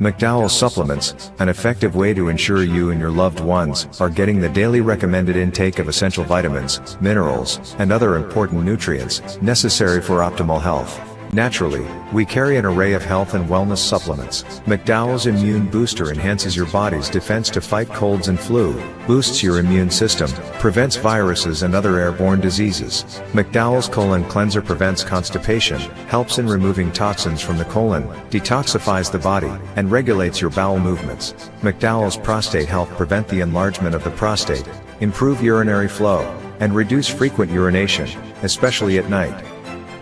McDowell's supplements, an effective way to ensure you and your loved ones are getting the daily recommended intake of essential vitamins, minerals, and other important nutrients necessary for optimal health. Naturally, we carry an array of health and wellness supplements. McDowell's Immune Booster enhances your body's defense to fight colds and flu, boosts your immune system, prevents viruses and other airborne diseases. McDowell's Colon Cleanser prevents constipation, helps in removing toxins from the colon, detoxifies the body, and regulates your bowel movements. McDowell's Prostate Health prevent the enlargement of the prostate, improve urinary flow, and reduce frequent urination, especially at night.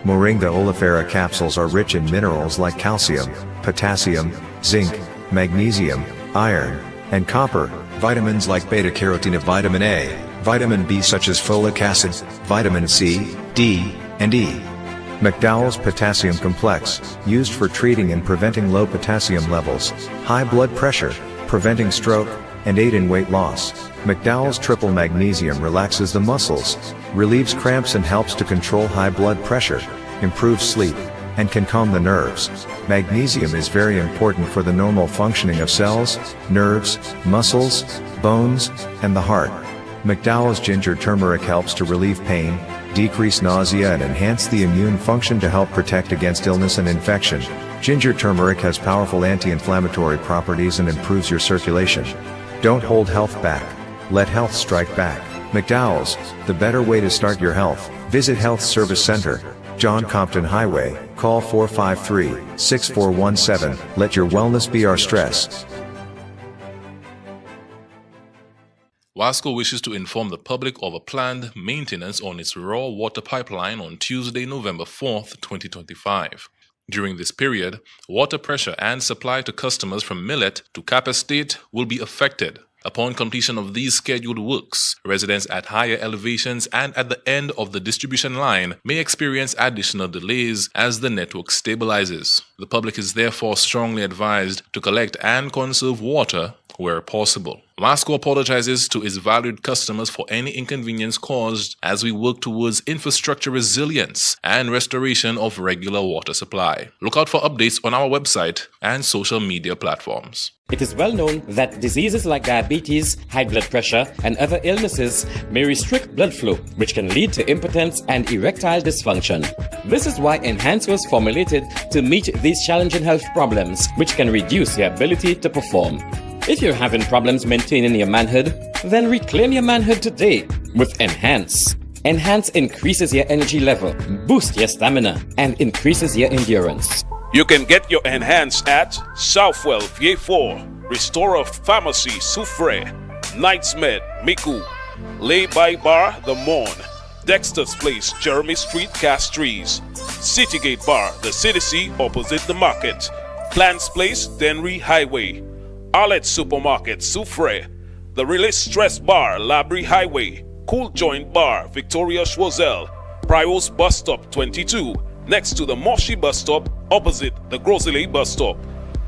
Moringa oleifera capsules are rich in minerals like calcium, potassium, zinc, magnesium, iron, and copper, vitamins like beta-carotene of vitamin A, vitamin B such as folic acid, vitamin C, D, and E. McDowell's Potassium Complex, used for treating and preventing low potassium levels, high blood pressure, preventing stroke, and aid in weight loss. McDowell's Triple Magnesium relaxes the muscles, relieves cramps and helps to control high blood pressure, improves sleep, and can calm the nerves. Magnesium is very important for the normal functioning of cells, nerves, muscles, bones, and the heart. McDowell's Ginger Turmeric helps to relieve pain, decrease nausea and enhance the immune function to help protect against illness and infection. Ginger turmeric has powerful anti-inflammatory properties and improves your circulation. Don't hold health back. Let health strike back. McDowell's, the better way to start your health. Visit Health Service Center, John Compton Highway, call 453-6417. Let your wellness be our stress. Wasco wishes to inform the public of a planned maintenance on its raw water pipeline on Tuesday, November 4th, 2025. During this period, water pressure and supply to customers from Millet to Cap Estate will be affected. Upon completion of these scheduled works, residents at higher elevations and at the end of the distribution line may experience additional delays as the network stabilizes. The public is therefore strongly advised to collect and conserve water where possible. Wasco apologizes to its valued customers for any inconvenience caused as we work towards infrastructure resilience and restoration of regular water supply. Look out for updates on our website and social media platforms. It is well known that diseases like diabetes, high blood pressure, and other illnesses may restrict blood flow, which can lead to impotence and erectile dysfunction. This is why Enhance was formulated to meet these challenging health problems, which can reduce your ability to perform. If you're having problems maintaining your manhood, then reclaim your manhood today with Enhance. Enhance increases your energy level, boosts your stamina, and increases your endurance. You can get your Enhance at Southwell VA4, Restorer Pharmacy Soufre, Knights Med Miku, Lay by Bar The Morn, Dexter's Place Jeremy Street Castries, Citygate Bar The City opposite the market, Plants Place Denry Highway, Arlette Supermarket Soufre, The Release Stress Bar Labrie Highway, Cool Joint Bar Victoria Schwazel, Prios Bus Stop 22, next to the Moshi Bus Stop opposite the Grosile Bus Stop,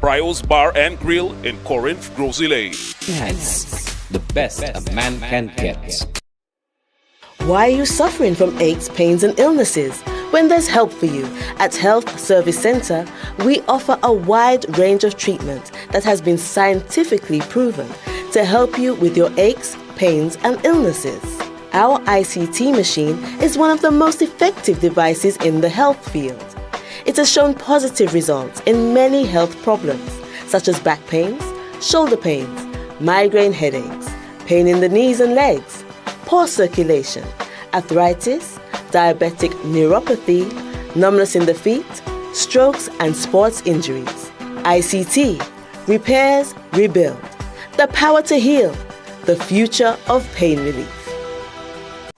Prios Bar and Grill in Corinth, Grosile. Enhance, the best a man can get. Why are you suffering from aches, pains and illnesses when there's help for you? At Health Service Center, we offer a wide range of treatment that has been scientifically proven to help you with your aches, pains and illnesses. Our ICT machine is one of the most effective devices in the health field. It has shown positive results in many health problems such as back pains, shoulder pains, migraine headaches, pain in the knees and legs, poor circulation, arthritis, diabetic neuropathy, numbness in the feet, strokes and sports injuries. ICT, repairs, rebuild, the power to heal, the future of pain relief.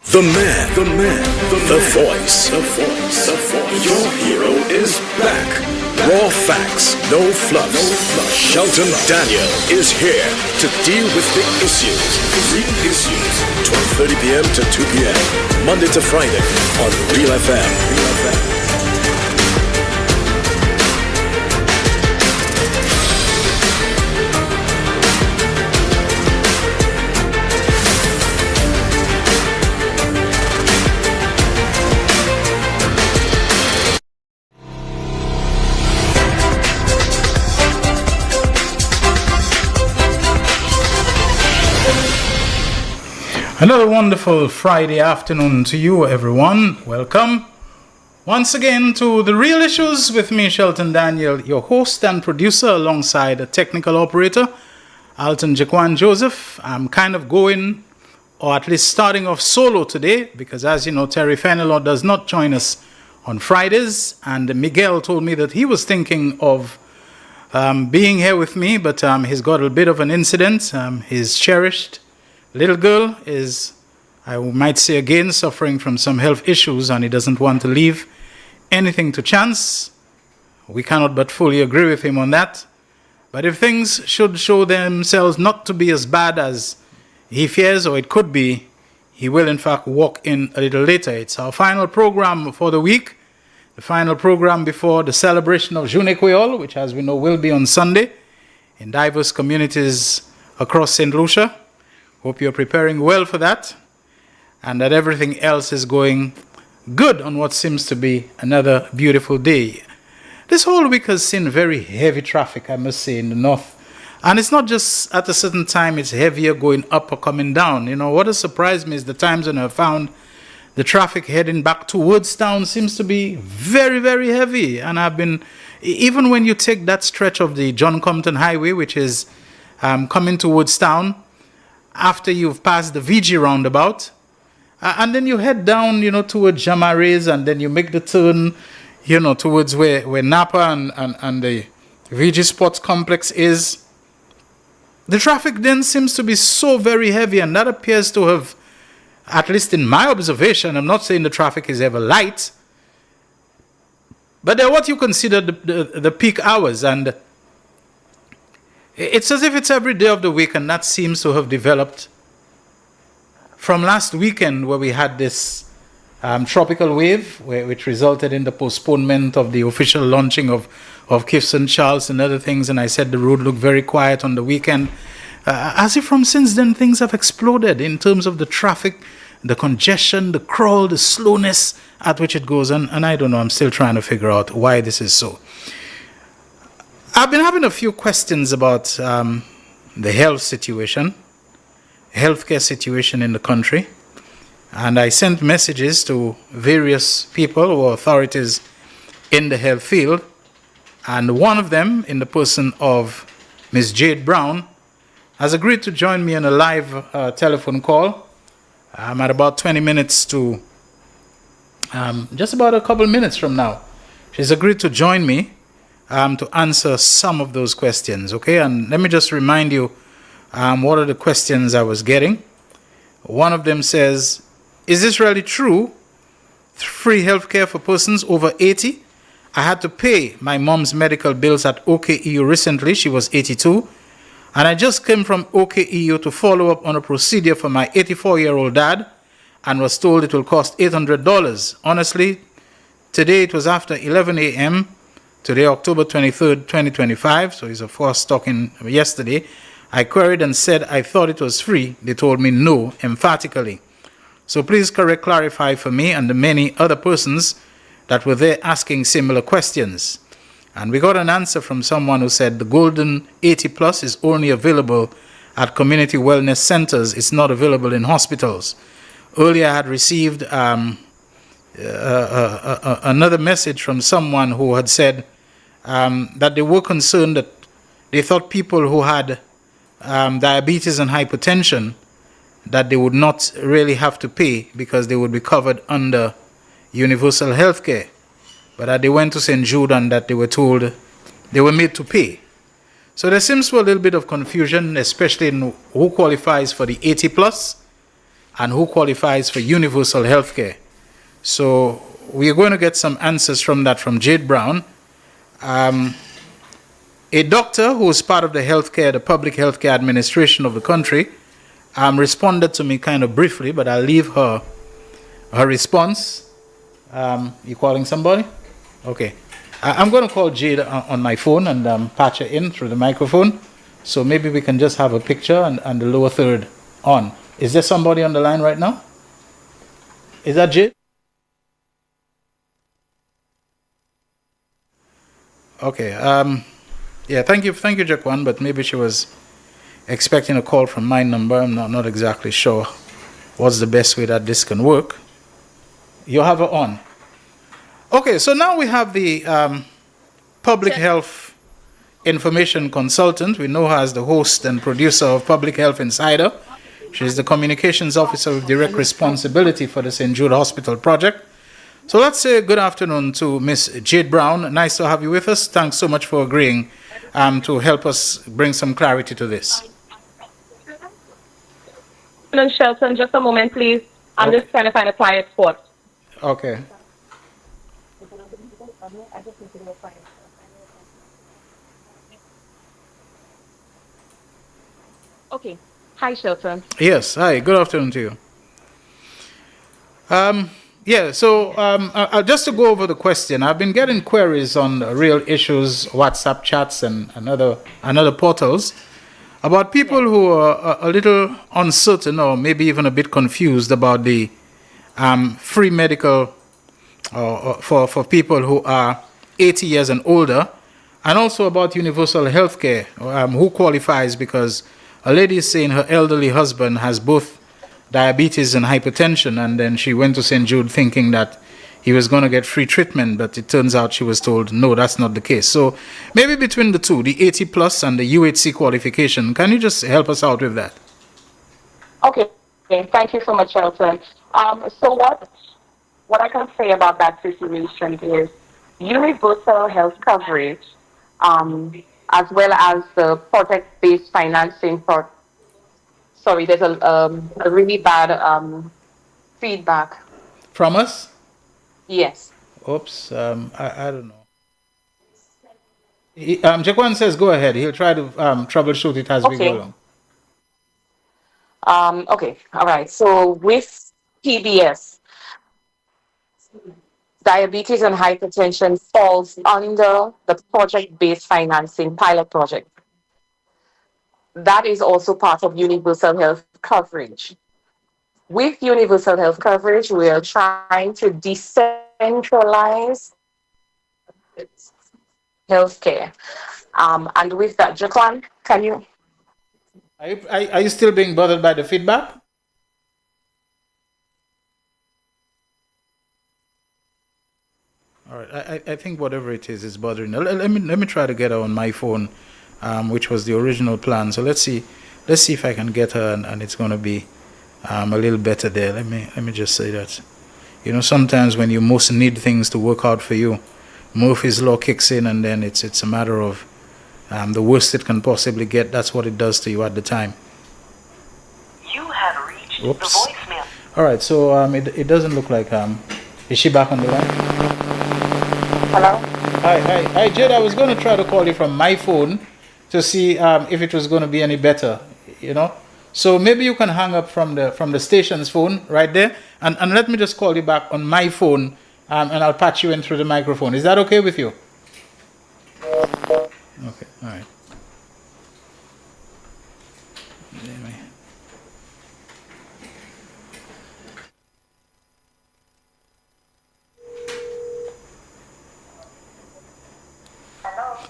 The voice. Your hero is back. Raw facts, no fluffs. Shelton Daniel is here to deal with the issues. Real issues. 12:30 p.m. to 2 p.m. Monday to Friday on Real FM. Another wonderful Friday afternoon to you, everyone. Welcome once again to The Real Issues with me, Shelton Daniel, your host and producer, alongside a technical operator, Alton Jaquan Joseph. I'm kind of going, or at least starting off solo today, because as you know, Terry Fenelon does not join us on Fridays, and Miguel told me that he was thinking of being here with me, but he's got a bit of an incident. His cherished little girl is, I might say again, suffering from some health issues, and he doesn't want to leave anything to chance. We cannot but fully agree with him on that. But if things should show themselves not to be as bad as he fears, or it could be, he will in fact walk in a little later. It's our final program for the week, the final program before the celebration of Journée Creole, which as we know will be on Sunday in diverse communities across St. Lucia. Hope you're preparing well for that, and that everything else is going good on what seems to be another beautiful day. This whole week has seen very heavy traffic, I must say, in the north. And it's not just at a certain time it's heavier going up or coming down. You know, what has surprised me is the times when I found the traffic heading back towards town seems to be very, very heavy. And I've been, even when you take that stretch of the John Compton Highway, which is coming towards town, after you've passed the VG roundabout, and then you head down, you know, towards Jamares, and then you make the turn, you know, towards where Napa and the VG Sports Complex is. The traffic then seems to be so very heavy, and that appears to have, at least in my observation, I'm not saying the traffic is ever light, but they're what you consider the peak hours, and it's as if it's every day of the week, and that seems to have developed from last weekend, where we had this tropical wave, which resulted in the postponement of the official launching of Kifson Charles and other things. And I said the road looked very quiet on the weekend. As if from since then, things have exploded in terms of the traffic, the congestion, the crawl, the slowness at which it goes. And I don't know, I'm still trying to figure out why this is so. I've been having a few questions about the health situation, healthcare situation in the country, and I sent messages to various people or authorities in the health field, and one of them, in the person of Ms. Jade Brown, has agreed to join me on a live telephone call. At about 20 minutes to just about a couple minutes from now. She's agreed to join me to answer some of those questions, okay? And let me just remind you what are the questions I was getting. One of them says, is this really true? Free healthcare for persons over 80? I had to pay my mom's medical bills at OKEU recently. She was 82. And I just came from OKEU to follow up on a procedure for my 84-year-old dad and was told it will cost $800. Honestly, today it was after 11 a.m., today, October 23rd, 2025, so he's of course talking yesterday. I queried and said I thought it was free. They told me no, emphatically. So please clarify for me and the many other persons that were there asking similar questions. And we got an answer from someone who said the Golden 80 Plus is only available at community wellness centers. It's not available in hospitals. Earlier I had received another message from someone who had said that they were concerned that they thought people who had diabetes and hypertension, that they would not really have to pay because they would be covered under universal health care. But that they went to St. Jude and that they were told they were made to pay. So there seems to be a little bit of confusion, especially in who qualifies for the 80 plus and who qualifies for universal health care. So we are going to get some answers from that from Jade Brown. A doctor who is part of the public healthcare administration of the country, responded to me kind of briefly, but I'll leave her response. You calling somebody? Okay. I'm going to call Jade on my phone and patch her in through the microphone. So maybe we can just have a picture and the lower third on. Is there somebody on the line right now? Is that Jade? Okay. Yeah, thank you, Jaquan, but maybe she was expecting a call from my number. I'm not exactly sure what's the best way that this can work. You have her on. Okay, so now we have the public health information consultant. We know her as the host and producer of Public Health Insider. She's the communications officer with direct responsibility for the St. Jude Hospital project. So let's say good afternoon to Miss Jade Brown. Nice to have you with us. Thanks so much for agreeing to help us bring some clarity to this. Shelton, just a moment, please. I'm just trying to find a quiet spot. Okay. Okay. Hi, Shelton. Yes. Hi. Good afternoon to you. Just to go over the question, I've been getting queries on Real Issues, WhatsApp chats, and other portals about people who are a little uncertain or maybe even a bit confused about the free medical for people who are 80 years and older, and also about universal health care, who qualifies, because a lady is saying her elderly husband has both diabetes and hypertension, and then she went to St. Jude thinking that he was going to get free treatment, but it turns out she was told, no, that's not the case. So maybe between the two, the 80 plus and the UHC qualification, can you just help us out with that? Okay. Thank you so much, Shelton. So what I can say about that situation is universal health coverage, as well as the project-based financing for. Sorry, there's a really bad feedback. From us? Yes. Oops, I don't know. Jaquan says go ahead. He'll try to troubleshoot it as we go along. Okay, all right. So with PBS, diabetes and hypertension falls under the project-based financing pilot project. That is also part of universal health coverage. With universal health coverage, we are trying to decentralize healthcare. And with that, Jaquan, can you? Are you still being bothered by the feedback? All right, I think whatever it is bothering. Let me try to get her on my phone, which was the original plan. So let's see if I can get her, and it's going to be a little better there. Let me just say that, sometimes when you most need things to work out for you, Murphy's law kicks in, and then it's a matter of the worst it can possibly get. That's what it does to you at the time. You have reached Oops. the voicemail. All right, so it doesn't look like is she back on the line? Hello? Hi, Jed. I was going to try to call you from my phone to see if it was going to be any better, So maybe you can hang up from the station's phone right there, and let me just call you back on my phone, and I'll patch you in through the microphone. Is that okay with you? Okay, all right.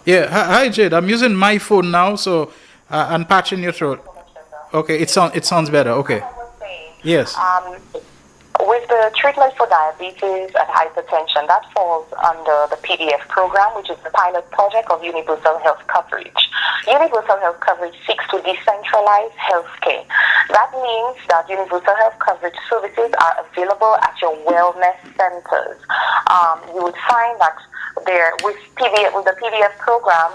Yeah, hi Jade. I'm using my phone now, so I'm patching your throat. Okay, it sounds better. Okay. Yes. With the treatment for diabetes and hypertension, that falls under the PDF program, which is the pilot project of Universal Health Coverage. Universal Health Coverage seeks to decentralize healthcare. That means that Universal Health Coverage services are available at your wellness centers. You would find that with the PDF program,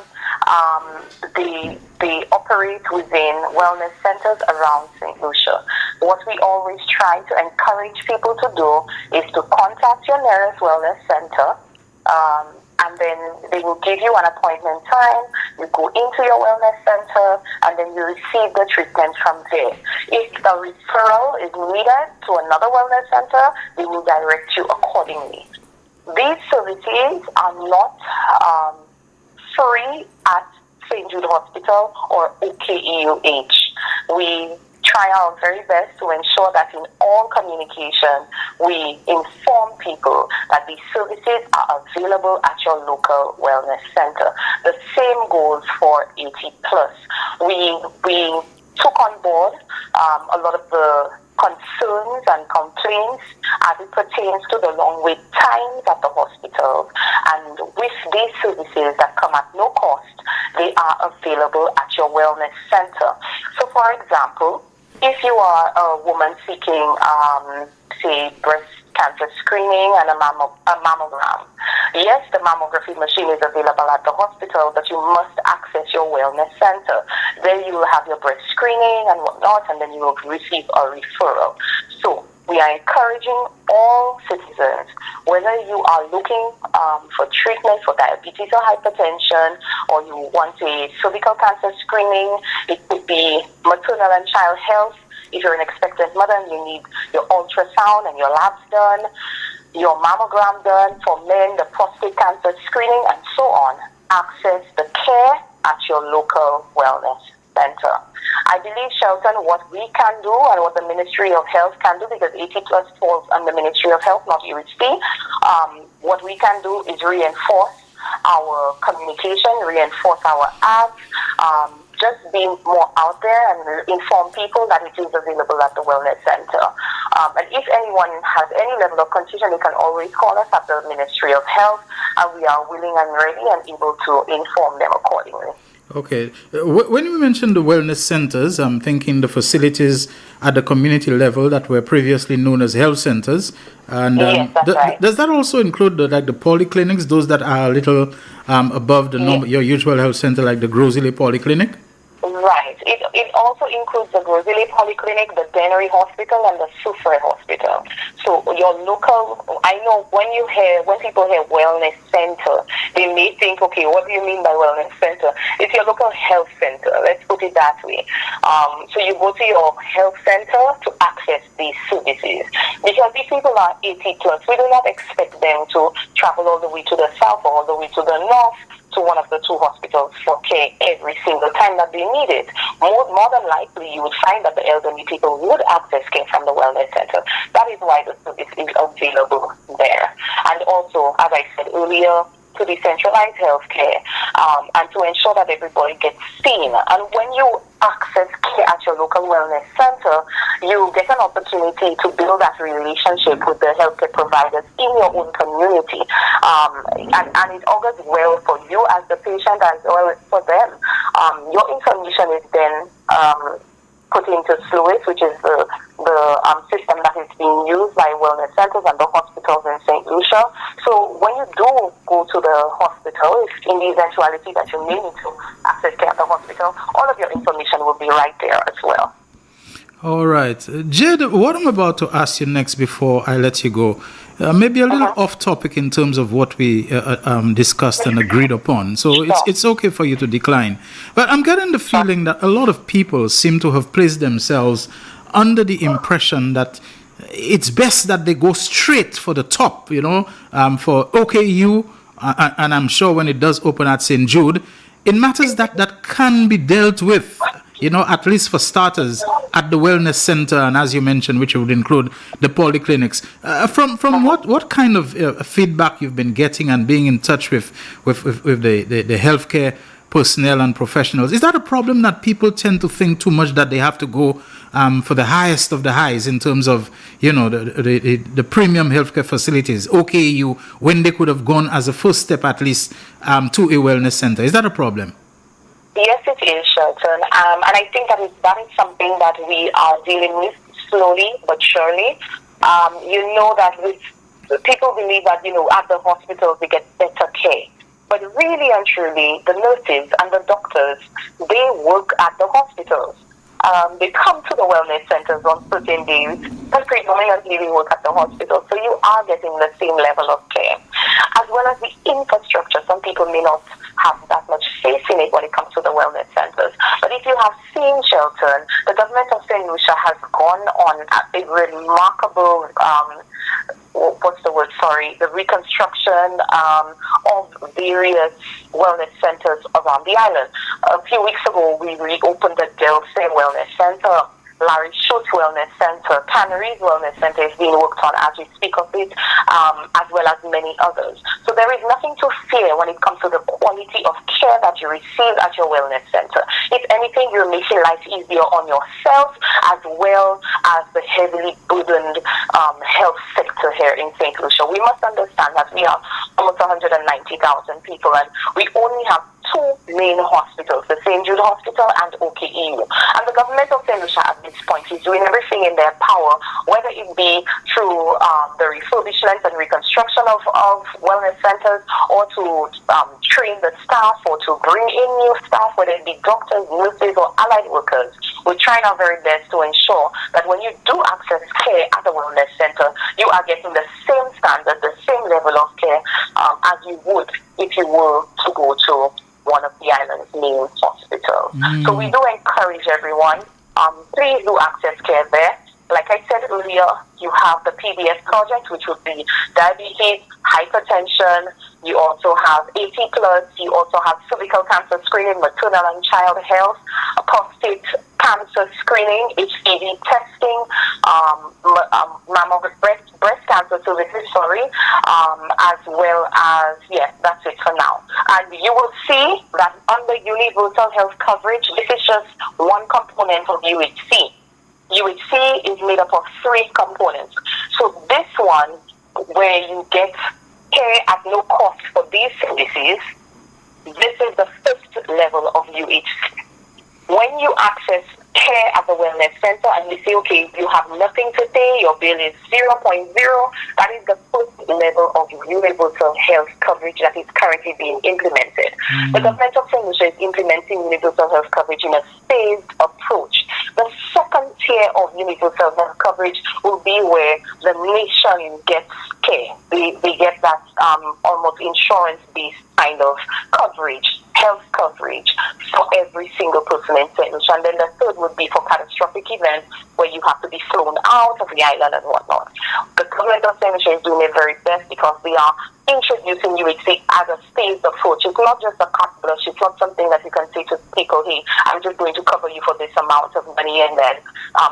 they operate within wellness centers around St. Lucia. What we always try to encourage people to do is to contact your nearest wellness center, and then they will give you an appointment time. You go into your wellness center, and then you receive the treatment from there. If the referral is needed to another wellness center, they will direct you accordingly. These services are not free at St. Jude Hospital or OKEUH. We try our very best to ensure that in all communication, we inform people that these services are available at your local wellness center. The same goes for 80 plus. We took on board a lot of the concerns and complaints as it pertains to the long wait times at the hospital. And with these services that come at no cost, they are available at your wellness center. So, for example, if you are a woman seeking, say, breast cancer screening and a mammogram, yes, the mammography machine is available at the hospital, but you must access your wellness center. There you will have your breast screening and whatnot, and then you will receive a referral. So we are encouraging all citizens, whether you are looking for treatment for diabetes or hypertension, or you want a cervical cancer screening, it could be maternal and child health. If you're an expectant mother and you need your ultrasound and your labs done, your mammogram done, for men, the prostate cancer screening, and so on, access the care at your local wellness center. I believe, Shelton, what we can do and what the Ministry of Health can do, because 80 Plus falls under Ministry of Health, not UHC, what we can do is reinforce our communication, reinforce our ads, just be more out there and inform people that it is available at the wellness center. And if anyone has any level of confusion, they can always call us at the Ministry of Health, and we are willing and ready and able to inform them accordingly. Okay. When you mentioned the wellness centers, I'm thinking the facilities at the community level that were previously known as health centers. And yes, that's right. Does that also include the polyclinics, those that are a little above the your usual health center, like the Grozile Polyclinic? Right. It also includes the Grozile Polyclinic, the Dennery Hospital, and the Soufrière Hospital. So your local, I know when people hear wellness center, they may think, okay, what do you mean by wellness center? It's your local health center. Let's put it that way. So you go to your health center to access these services. Because these people are 80 plus, we do not expect them to travel all the way to the south or all the way to the north to one of the two hospitals for care every single time that they need it. More than likely, you would find that the elderly people would access care from the wellness center. That is why the service is available there. And also, as I said earlier, to decentralize healthcare and to ensure that everybody gets seen. And when you access care at your local wellness center, you get an opportunity to build that relationship with the healthcare providers in your own community. And it augurs well for you as the patient as well as for them. Your information is then put into SLUIS, which is the system that is being used by wellness centers and the hospitals in St. Lucia. So when you do go to the hospital, if in the eventuality that you may need to access care at the hospital, all of your information will be right there as well. All right. Jade, what I'm about to ask you next before I let you go, maybe a little off topic in terms of what we discussed and agreed upon. So it's okay for you to decline. But I'm getting the feeling that a lot of people seem to have placed themselves under the impression that it's best that they go straight for the top, for OKU, and I'm sure when it does open at St. Jude, in matters that can be dealt with, at least for starters, at the wellness center, and as you mentioned, which would include the polyclinics. From what kind of feedback you've been getting and being in touch with the healthcare personnel and professionals, is that a problem that people tend to think too much that they have to go for the highest of the highs in terms of, the premium healthcare facilities, OKU, when they could have gone as a first step at least to a wellness center? Is that a problem? Yes, it is, Shelton. And I think that is something that we are dealing with slowly but surely. That with people believe that, at the hospitals they get better care. But really and truly, the nurses and the doctors, they work at the hospitals. They come to the wellness centers on certain days, but predominantly they work at the hospital. So you are getting the same level of care. As well as the infrastructure. Some people may not have that much faith in it when it comes to the wellness centers. But if you have seen, Shelton, the government of St. Lucia has gone on a remarkable, the reconstruction of various wellness centers around the island. A few weeks ago, we reopened the Delsey Wellness Center Larry Schultz Wellness Center, Canneries Wellness Center is being worked on as we speak of it, as well as many others. So there is nothing to fear when it comes to the quality of care that you receive at your wellness center. If anything, you're making life easier on yourself as well as the heavily burdened health sector here in St. Lucia. We must understand that we have almost 190,000 people, and we only have two main hospitals, the St. Jude Hospital and OKEU. And the government of St. Lucia at this point is doing everything in their power, whether it be through the refurbishment and reconstruction of wellness centers, or to train the staff, or to bring in new staff, whether it be doctors, nurses, or allied workers. We're trying our very best to ensure that when you do access care at the wellness center, you are getting the same standard, the same level of care as you would if you were to go to one of the island's main hospitals. So we do encourage everyone, please do access care there. Like I said earlier, you have the PBS project, which would be diabetes, hypertension. You also have 80+. You also have cervical cancer screening, maternal and child health, prostate cancer screening, HPV testing, breast cancer services, as well as, that's it for now. And you will see that under universal health coverage, this is just one component of UHC. UHC is made up of three components. So this one, where you get care at no cost for these services, this is the first level of UHC. When you access care at the wellness center and you say, okay, you have nothing to pay, your bill is 0.0, that is the first level of universal health coverage that is currently being implemented. The government of St. Lucia is implementing universal health coverage in a phased approach. The second tier of universal health coverage will be where the nation gets care. They get that almost insurance-based kind of coverage, health coverage for every single person in St. Lucia. And then the third would be for catastrophic events where you have to be flown out of the island and whatnot. The government of St. Lucia is doing their very best because they are introducing UHC as a phased approach. It's not just a carte blanche. It's not something that you can say to people, hey, I'm just going to cover you for this amount of money and then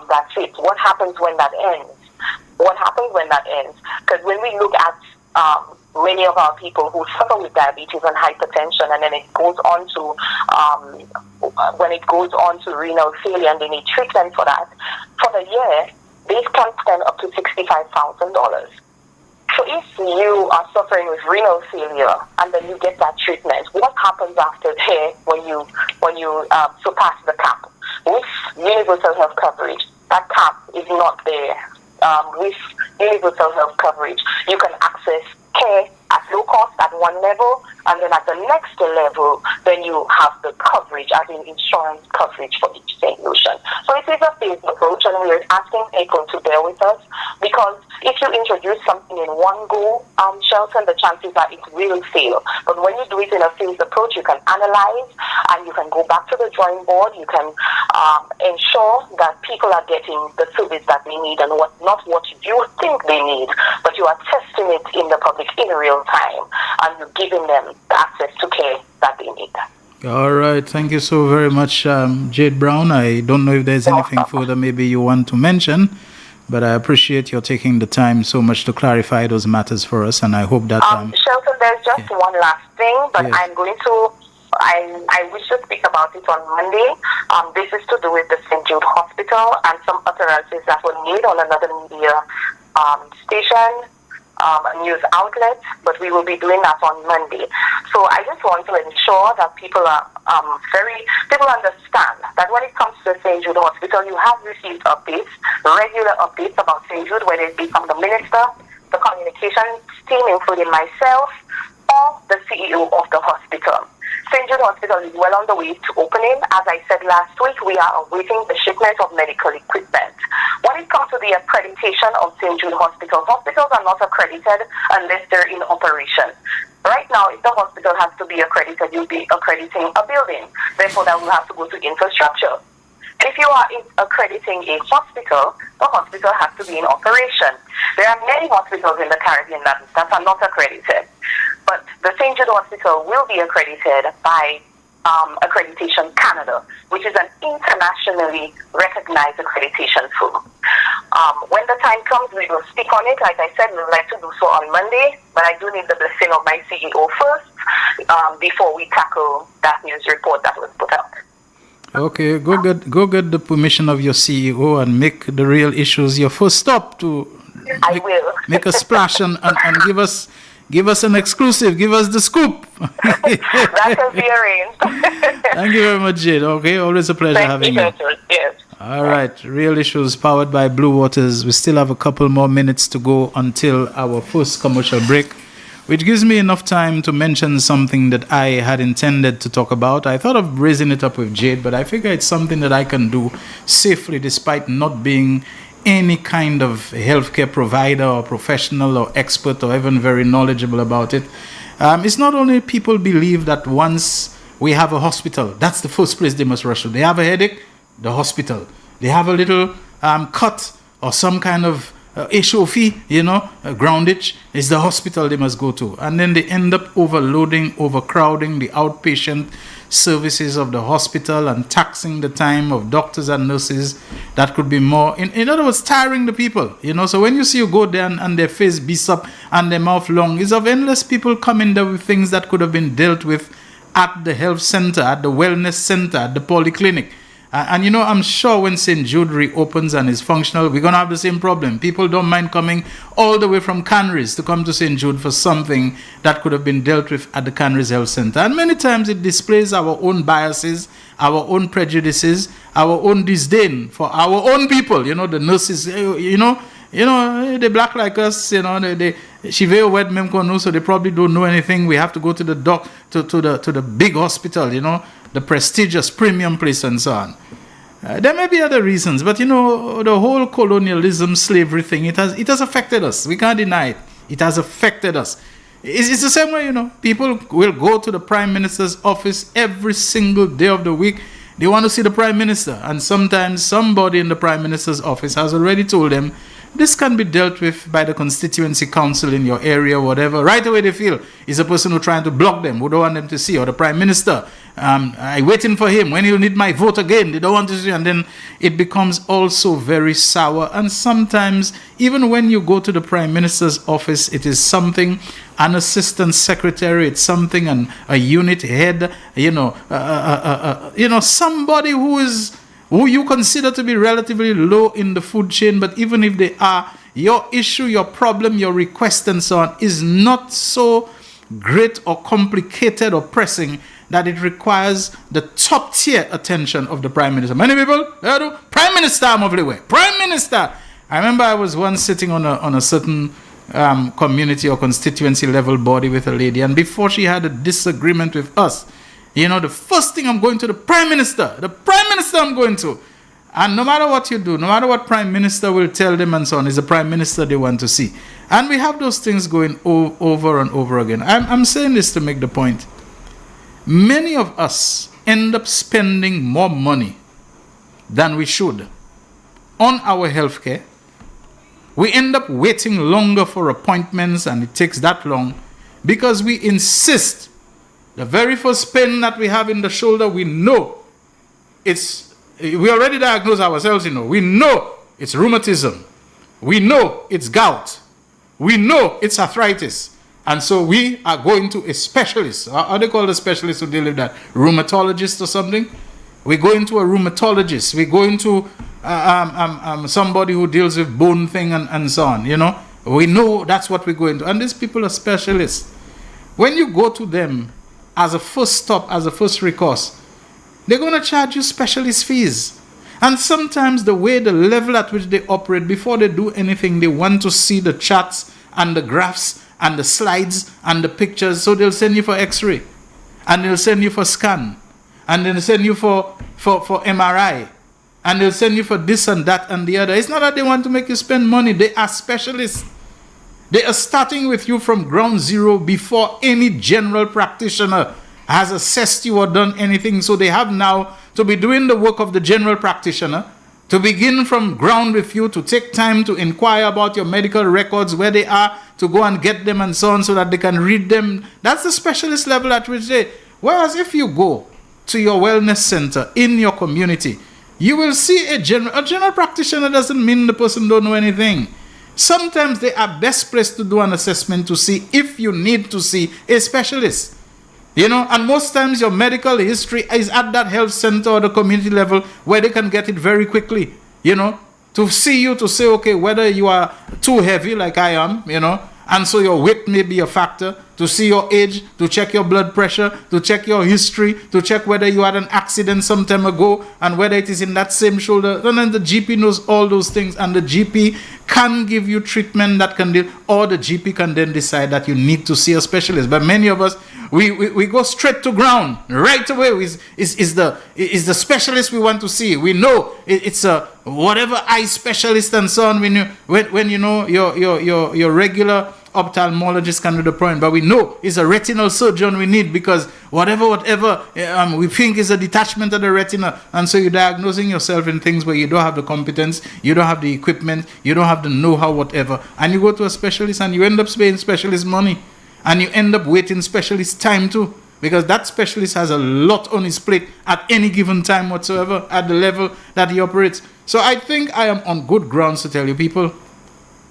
that's it. What happens when that ends? What happens when that ends? Because when we look at many of our people who suffer with diabetes and hypertension, and then it goes on to renal failure, and they need treatment for that. For the year, they can spend up to $65,000. So if you are suffering with renal failure and then you get that treatment, what happens after there when you surpass the cap? With universal health coverage, that cap is not there. With universal health coverage, you can access care at low cost at one level, and then at the next level, then you have the coverage, as in insurance coverage for each St. Lucian. So it is a phased approach, and we're asking people to bear with us, because if you introduce something in one go, Shelton, the chances are it will fail. But when you do it in a phased approach, you can analyze, and you can go back to the drawing board. You can ensure that people are getting the service that they need, and not what you think they need, but you are testing it in the public in real time, and you're giving them the access to care that they need. All right. Thank you so very much, Jade Brown. I don't know if there's anything further maybe you want to mention, but I appreciate your taking the time so much to clarify those matters for us, and I hope that... Shelton, there's just one last thing, but I'm going to... I wish to speak about it on Monday. This is to do with the St. Jude Hospital and some utterances that were made on another media station, news outlet, but we will be doing that on Monday. So I just want to ensure that people understand that when it comes to the St. Jude Hospital, you have received updates, regular updates about St. Jude, whether it be from the minister, the communications team, including myself, or the CEO of the hospital. St. Jude Hospital is well on the way to opening. As I said last week, we are awaiting the shipment of medical equipment. When it comes to the accreditation of St. Jude Hospital, hospitals are not accredited unless they're in operation. Right now, if the hospital has to be accredited, you'll be accrediting a building. Therefore, that will have to go to infrastructure. If you are accrediting a hospital, the hospital has to be in operation. There are many hospitals in the Caribbean that are not accredited. But the St. Jude Hospital will be accredited by Accreditation Canada, which is an internationally recognized accreditation firm. When the time comes, we will speak on it. Like I said, we would like to do so on Monday, but I do need the blessing of my CEO first before we tackle that news report that was put out. Okay, go get the permission of your CEO and make the real issues your first stop to make a splash and give us an exclusive, give us the scoop. That will be arranged. Thank you very much, Jade. Okay, always a pleasure having you. Yes. All right, Real Issues powered by Blue Waters. We still have a couple more minutes to go until our first commercial break, which gives me enough time to mention something that I had intended to talk about. I thought of raising it up with Jade, but I figure it's something that I can do safely despite not being any kind of healthcare provider or professional or expert or even very knowledgeable about it. It's not only people believe that once we have a hospital, that's the first place they must rush to. They have a headache, the hospital. They have a little cut or some kind of HOFI, a ground itch, is the hospital they must go to. And then they end up overloading, overcrowding the outpatient services of the hospital and taxing the time of doctors and nurses. That could be more, in other words, tiring the people. So when you see you go there and their face beats up and their mouth long, it's of endless people coming there with things that could have been dealt with at the health center, at the wellness center, at the polyclinic. And I'm sure when St. Jude reopens and is functional, we're going to have the same problem. People don't mind coming all the way from Canaries to come to St. Jude for something that could have been dealt with at the Canaries Health Center. And many times it displays our own biases, our own prejudices, our own disdain for our own people. The nurses, they black like us, she very wet mem kono, so they probably don't know anything. We have to go to the to the big hospital, the prestigious premium place and so on. There may be other reasons, but the whole colonialism, slavery thing, it has affected us. We can't deny it. It has affected us. It's the same way, people will go to the Prime Minister's office every single day of the week. They want to see the Prime Minister, and sometimes somebody in the Prime Minister's office has already told them this can be dealt with by the constituency council in your area, whatever. Right away they feel is a person who's trying to block them, who don't want them to see, or the Prime Minister. I'm waiting for him. When he'll need my vote again, they don't want to see. And then it becomes also very sour. And sometimes, even when you go to the Prime Minister's office, it is something, an assistant secretary, it's something, a unit head, somebody who you consider to be relatively low in the food chain, but even if they are, your issue, your problem, your request and so on is not so great or complicated or pressing that it requires the top tier attention of the Prime Minister. Many people, Prime Minister, Prime Minister. I remember I was once sitting on a certain community or constituency level body with a lady, and before she had a disagreement with us, the first thing, I'm going to the Prime Minister I'm going to. And no matter what you do, no matter what Prime Minister will tell them and so on, is the Prime Minister they want to see. And we have those things going over and over again. I'm saying this to make the point. Many of us end up spending more money than we should on our healthcare. We end up waiting longer for appointments, and it takes that long because we insist. The very first pain that we have in the shoulder, we know we already diagnosed ourselves, we know it's rheumatism. We know it's gout. We know it's arthritis. And so we are going to a specialist. How do they call the specialist who deal with that? Rheumatologist or something? We go into a rheumatologist. We go into somebody who deals with bone thing and so on, We know that's what we go into. And these people are specialists. When you go to them as a first stop, as a first recourse, they're going to charge you specialist fees. And sometimes the level at which they operate, before they do anything, they want to see the charts and the graphs and the slides and the pictures. So they'll send you for X-ray, and they'll send you for scan, and they'll send you for MRI, and they'll send you for this and that and the other. It's not that they want to make you spend money. They are specialists. They are starting with you from ground zero before any general practitioner has assessed you or done anything. So they have now to be doing the work of the general practitioner, to begin from ground with you, to take time to inquire about your medical records, where they are, to go and get them and so on, so that they can read them. That's the specialist level at which they... Whereas if you go to your wellness center in your community, you will see a general practitioner. Doesn't mean the person don't know anything. Sometimes they are best placed to do an assessment to see if you need to see a specialist. You know, and most times your medical history is at that health center or the community level where they can get it very quickly, you know, to see you, to say, okay, whether you are too heavy like I am, you know, and so your weight may be a factor, to see your age, to check your blood pressure, to check your history, to check whether you had an accident some time ago and whether it is in that same shoulder. And then the GP knows all those things, and the GP can give you treatment that can deal, or the GP can then decide that you need to see a specialist. But many of us, we go straight to ground right away. Is the specialist we want to see. We know it's a whatever eye specialist and so on. When you know your regular ophthalmologist can do the point, but we know it's a retinal surgeon we need, because whatever we think is a detachment of the retina, and so you're diagnosing yourself in things where you don't have the competence, you don't have the equipment, you don't have the know-how, whatever, and you go to a specialist and you end up paying specialist money, and you end up waiting specialist time too, because that specialist has a lot on his plate at any given time whatsoever at the level that he operates. So I think I am on good grounds to tell you people,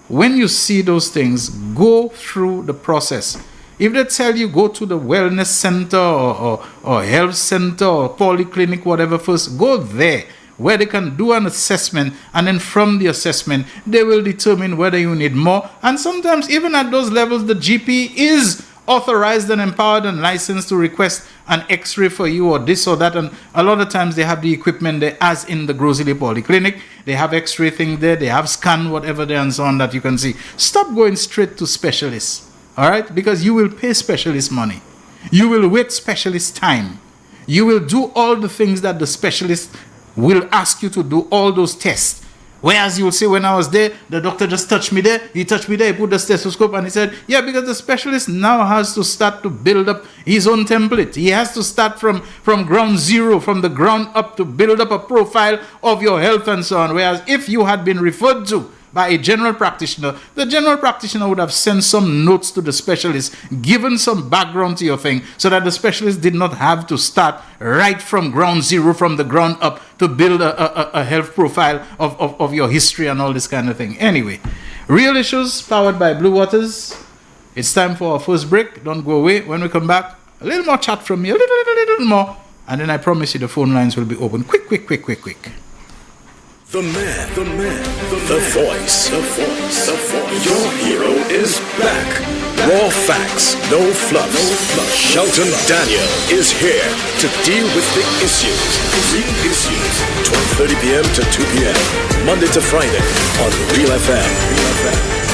when you see those things, go through the process. If they tell you go to the wellness center or health center or polyclinic, whatever, first go there where they can do an assessment, and then from the assessment they will determine whether you need more. And sometimes even at those levels, the GP is authorized and empowered and licensed to request an x-ray for you or this or that, and a lot of times they have the equipment there, as in the Grosley Polyclinic. They have x-ray thing there, they have scan, whatever there, and so on, that you can see. Stop going straight to specialists, all right? Because you will pay specialist money. You will wait specialist time. You will do all the things that the specialist will ask you to do, all those tests. Whereas you will say, when I was there, the doctor just touched me there, he touched me there, he put the stethoscope, and he said, yeah, because the specialist now has to start to build up his own template. He has to start from ground zero, from the ground up, to build up a profile of your health and so on. Whereas if you had been referred to by a general practitioner, the general practitioner would have sent some notes to the specialist, given some background to your thing, so that the specialist did not have to start right from ground zero, from the ground up, to build a health profile of your history and all this kind of thing. Anyway, Real Issues, powered by Blue Waters. It's time for our first break. Don't go away. When we come back, a little more chat from me, a little more, and then I promise you the phone lines will be open. Quick. The man, the voice. Your hero is back. Raw facts, no fluff. Shelton Daniel is here to deal with the issues. 12:30 p.m. to 2 p.m. Monday to Friday on Real FM.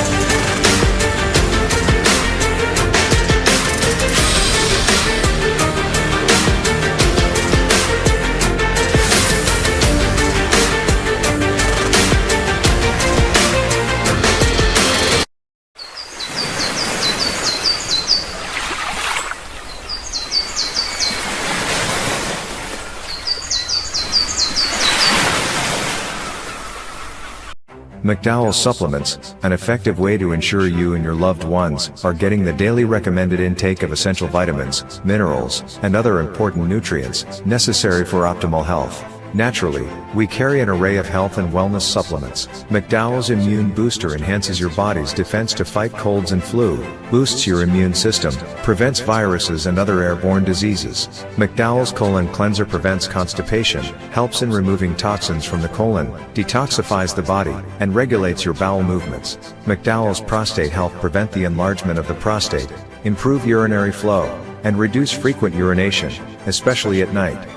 McDowell's Supplements, an effective way to ensure you and your loved ones are getting the daily recommended intake of essential vitamins, minerals, and other important nutrients necessary for optimal health. Naturally, we carry an array of health and wellness supplements. McDowell's Immune Booster enhances your body's defense to fight colds and flu, boosts your immune system, prevents viruses and other airborne diseases. McDowell's Colon Cleanser prevents constipation, helps in removing toxins from the colon, detoxifies the body, and regulates your bowel movements. McDowell's Prostate Health prevent the enlargement of the prostate, improve urinary flow, and reduce frequent urination, especially at night.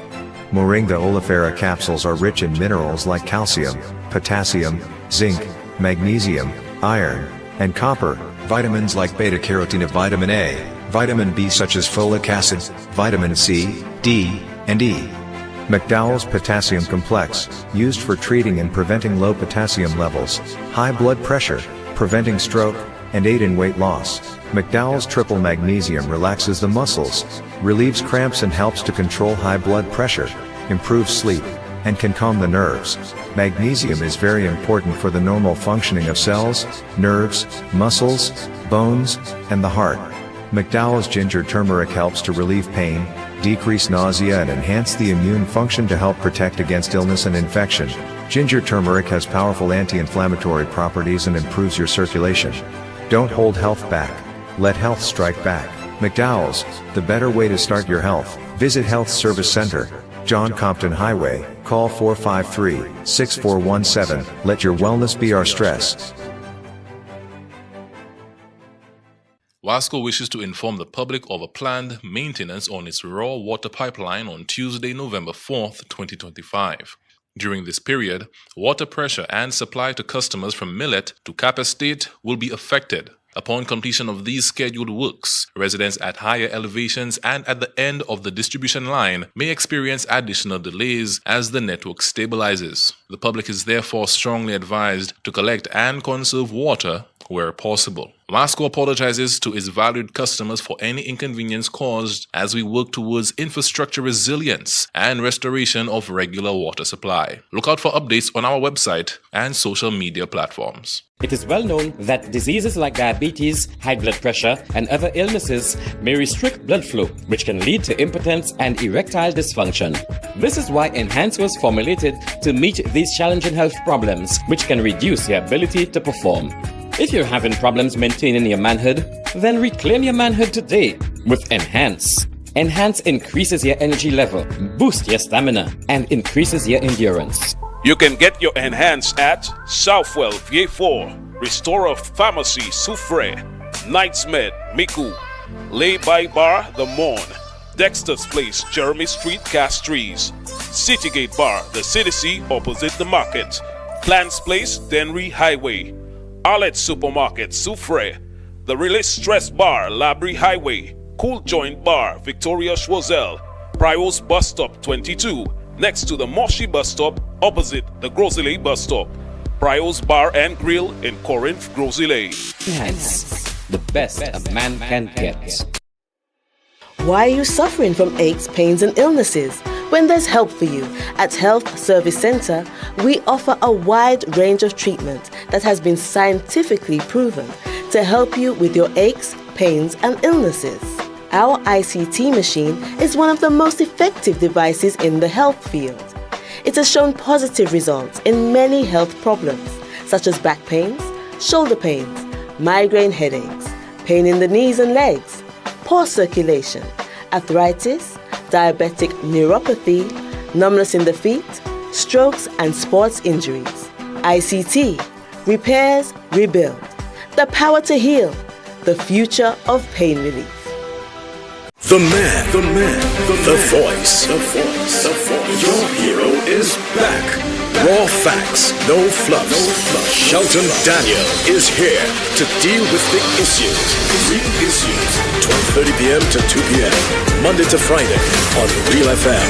Moringa oleifera capsules are rich in minerals like calcium, potassium, zinc, magnesium, iron, and copper, vitamins like beta-carotene, vitamin A, vitamin B such as folic acid, vitamin C, D, and E. McDowell's Potassium Complex, used for treating and preventing low potassium levels, high blood pressure, preventing stroke, and aid in weight loss. McDowell's Triple Magnesium relaxes the muscles, relieves cramps and helps to control high blood pressure, improves sleep, and can calm the nerves. Magnesium is very important for the normal functioning of cells, nerves, muscles, bones, and the heart. McDowell's Ginger Turmeric helps to relieve pain, decrease nausea and enhance the immune function to help protect against illness and infection. Ginger turmeric has powerful anti-inflammatory properties and improves your circulation. Don't hold health back. Let health strike back. McDowell's, the better way to start your health. Visit Health Service Center, John Compton Highway. Call 453-6417. Let your wellness be our stress. Wasco wishes to inform the public of a planned maintenance on its raw water pipeline on Tuesday, November 4th, 2025. During this period, water pressure and supply to customers from Millet to Cap Estate will be affected. Upon completion of these scheduled works, residents at higher elevations and at the end of the distribution line may experience additional delays as the network stabilizes. The public is therefore strongly advised to collect and conserve water where possible. Wasco apologizes to its valued customers for any inconvenience caused as we work towards infrastructure resilience and restoration of regular water supply. Look out for updates on our website and social media platforms. It is well known that diseases like diabetes, high blood pressure, and other illnesses may restrict blood flow, which can lead to impotence and erectile dysfunction. This is why Enhance was formulated to meet these challenging health problems, which can reduce your ability to perform. If you're having problems maintaining your manhood, then reclaim your manhood today with Enhance. Enhance increases your energy level, boosts your stamina, and increases your endurance. You can get your Enhance at Southwell VA4, Restorer Pharmacy Soufre, Knights Med Miku, Lay by Bar The Morn, Dexter's Place Jeremy Street Castries, Citygate Bar The City opposite the market, Plants Place Denry Highway, Arlette Supermarket Soufre, The Release Stress Bar Labrie Highway, Cool Joint Bar Victoria Schwazel, Prios Bus Stop 22, next to the Moshi Bus Stop opposite the Grosile Bus Stop, Prios Bar and Grill in Corinth, Grosile. Enhance, the best a man can get. Why are you suffering from aches, pains, and illnesses? When there's help for you. At Health Service Center, we offer a wide range of treatment that has been scientifically proven to help you with your aches, pains, and illnesses. Our ICT machine is one of the most effective devices in the health field. It has shown positive results in many health problems, such as back pains, shoulder pains, migraine headaches, pain in the knees and legs, poor circulation, arthritis, diabetic neuropathy, numbness in the feet, strokes and sports injuries. ICT, repairs, rebuild. The power to heal, the future of pain relief. The man, the voice. Your hero is back. Raw facts, no fluff. Shelton Daniel is here to deal with the issues. 12:30 p.m. to 2 p.m. Monday to Friday on Real FM.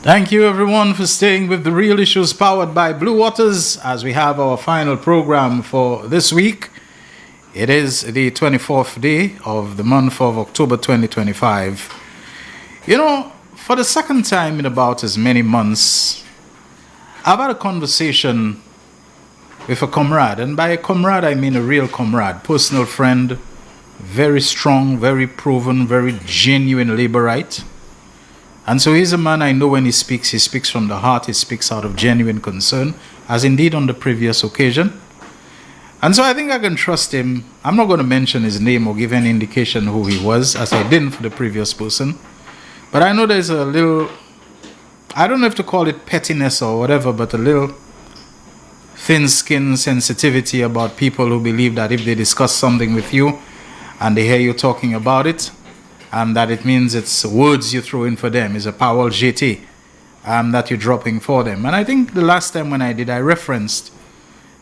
Thank you everyone for staying with The Real Issues powered by Blue Waters as we have our final program for this week. It is the 24th day of the month of October 2025. You know, for the second time in about as many months, I've had a conversation with a comrade, and by a comrade I mean a real comrade, personal friend, very strong, very proven, very genuine Labourite. And so he's a man I know when he speaks from the heart, he speaks out of genuine concern, as indeed on the previous occasion. And so I think I can trust him. I'm not going to mention his name or give any indication who he was, as I didn't for the previous person. But I know there's a little, I don't know if to call it pettiness or whatever, but a little thin-skinned sensitivity about people who believe that if they discuss something with you and they hear you talking about it, that it means it's words you throw in for them, is a parole jeté that you're dropping for them. And I think the last time when I did, I referenced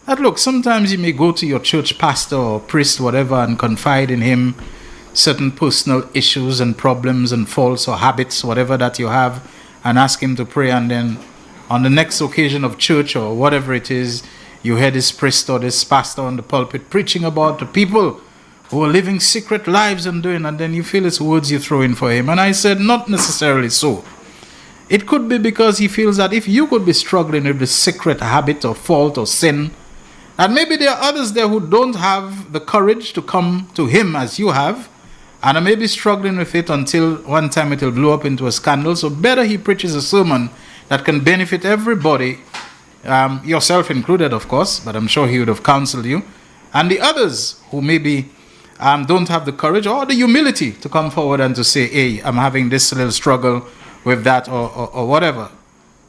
that, look, sometimes you may go to your church pastor or priest, whatever, and confide in him certain personal issues and problems and faults or habits, whatever that you have, and ask him to pray, and then on the next occasion of church or whatever it is, you hear this priest or this pastor on the pulpit preaching about the people who are living secret lives and doing, and then you feel it's words you throw in for him. And I said, not necessarily so. It could be because he feels that if you could be struggling with the secret habit or fault or sin, and maybe there are others there who don't have the courage to come to him as you have, and are maybe struggling with it until one time it will blow up into a scandal. So better he preaches a sermon that can benefit everybody, yourself included, of course, but I'm sure he would have counseled you, and the others who maybe don't have the courage or the humility to come forward and to say, hey, I'm having this little struggle with that or whatever.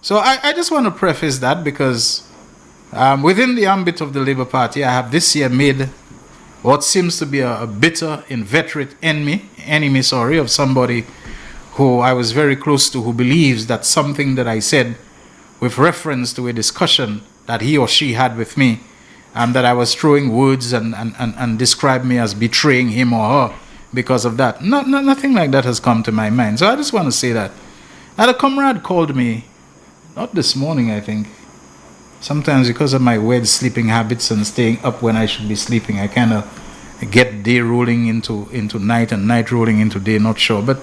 So I just want to preface that because within the ambit of the Labour Party, I have this year made what seems to be a bitter, inveterate enemy of somebody who I was very close to, who believes that something that I said with reference to a discussion that he or she had with me, that I was throwing words and described me as betraying him or her because of that. Nothing like that has come to my mind. So I just want to say that. Now, a comrade called me, not this morning, I think. Sometimes because of my weird sleeping habits and staying up when I should be sleeping, I kind of get day rolling into night and night rolling into day, not sure. But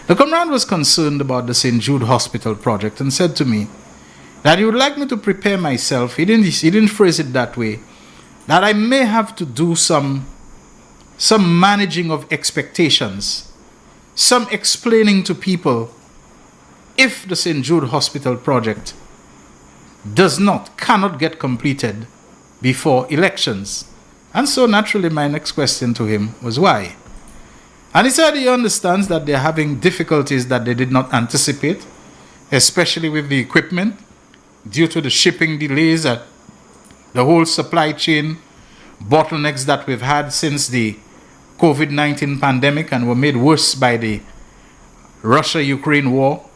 the comrade was concerned about the St. Jude Hospital project and said to me that he would like me to prepare myself. He didn't phrase it that way. That I may have to do some managing of expectations, some explaining to people if the St. Jude Hospital project cannot get completed before elections. And so naturally my next question to him was why? And he said he understands that they're having difficulties that they did not anticipate, especially with the equipment, due to the shipping delays and the whole supply chain bottlenecks that we've had since the COVID-19 pandemic and were made worse by the Russia-Ukraine war.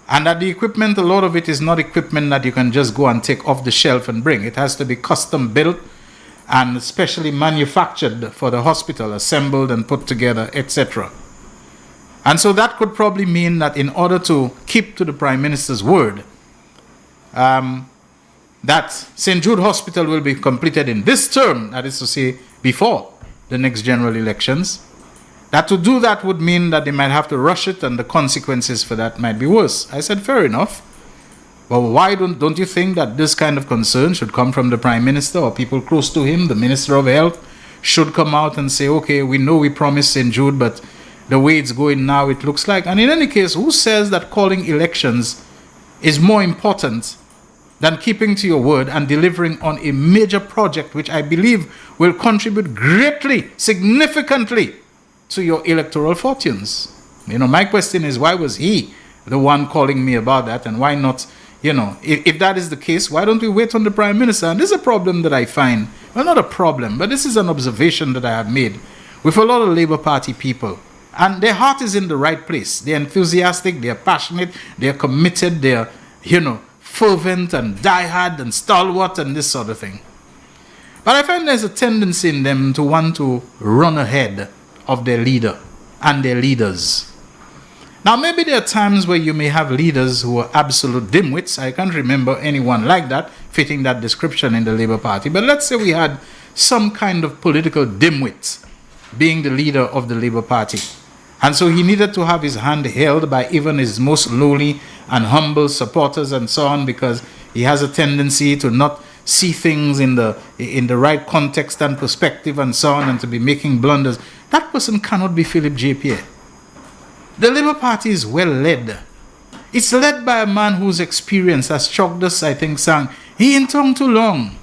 And that the equipment, a lot of it is not equipment that you can just go and take off the shelf and bring. It has to be custom built and specially manufactured for the hospital, assembled and put together, etc. And so that could probably mean that in order to keep to the Prime Minister's word, that St. Jude Hospital will be completed in this term, that is to say, before the next general elections, that to do that would mean that they might have to rush it and the consequences for that might be worse. I said, fair enough. But why don't you think that this kind of concern should come from the Prime Minister or people close to him? The Minister of Health should come out and say, okay, we know we promised St. Jude, but the way it's going now, it looks like. And in any case, who says that calling elections is more important than keeping to your word and delivering on a major project which I believe will contribute greatly, significantly to your electoral fortunes? My question is, why was he the one calling me about that, and why not, if that is the case, why don't we wait on the Prime Minister? And this is a problem that I find, well, not a problem, but this is an observation that I have made with a lot of Labour Party people. And their heart is in the right place. They're enthusiastic, they're passionate, they're committed, they're, fervent and diehard and stalwart and this sort of thing. But I find there's a tendency in them to want to run ahead of their leader and their leaders. Now, maybe there are times where you may have leaders who are absolute dimwits. I can't remember anyone like that, fitting that description in the Labour Party. But let's say we had some kind of political dimwit being the leader of the Labour Party. And so he needed to have his hand held by even his most lowly and humble supporters and so on, because he has a tendency to not see things in the right context and perspective and so on, and to be making blunders. That person cannot be Philip J. Pierre. The Labour Party is well led. It's led by a man whose experience, as Chogdas, I think, sang, he ain't tongue too long.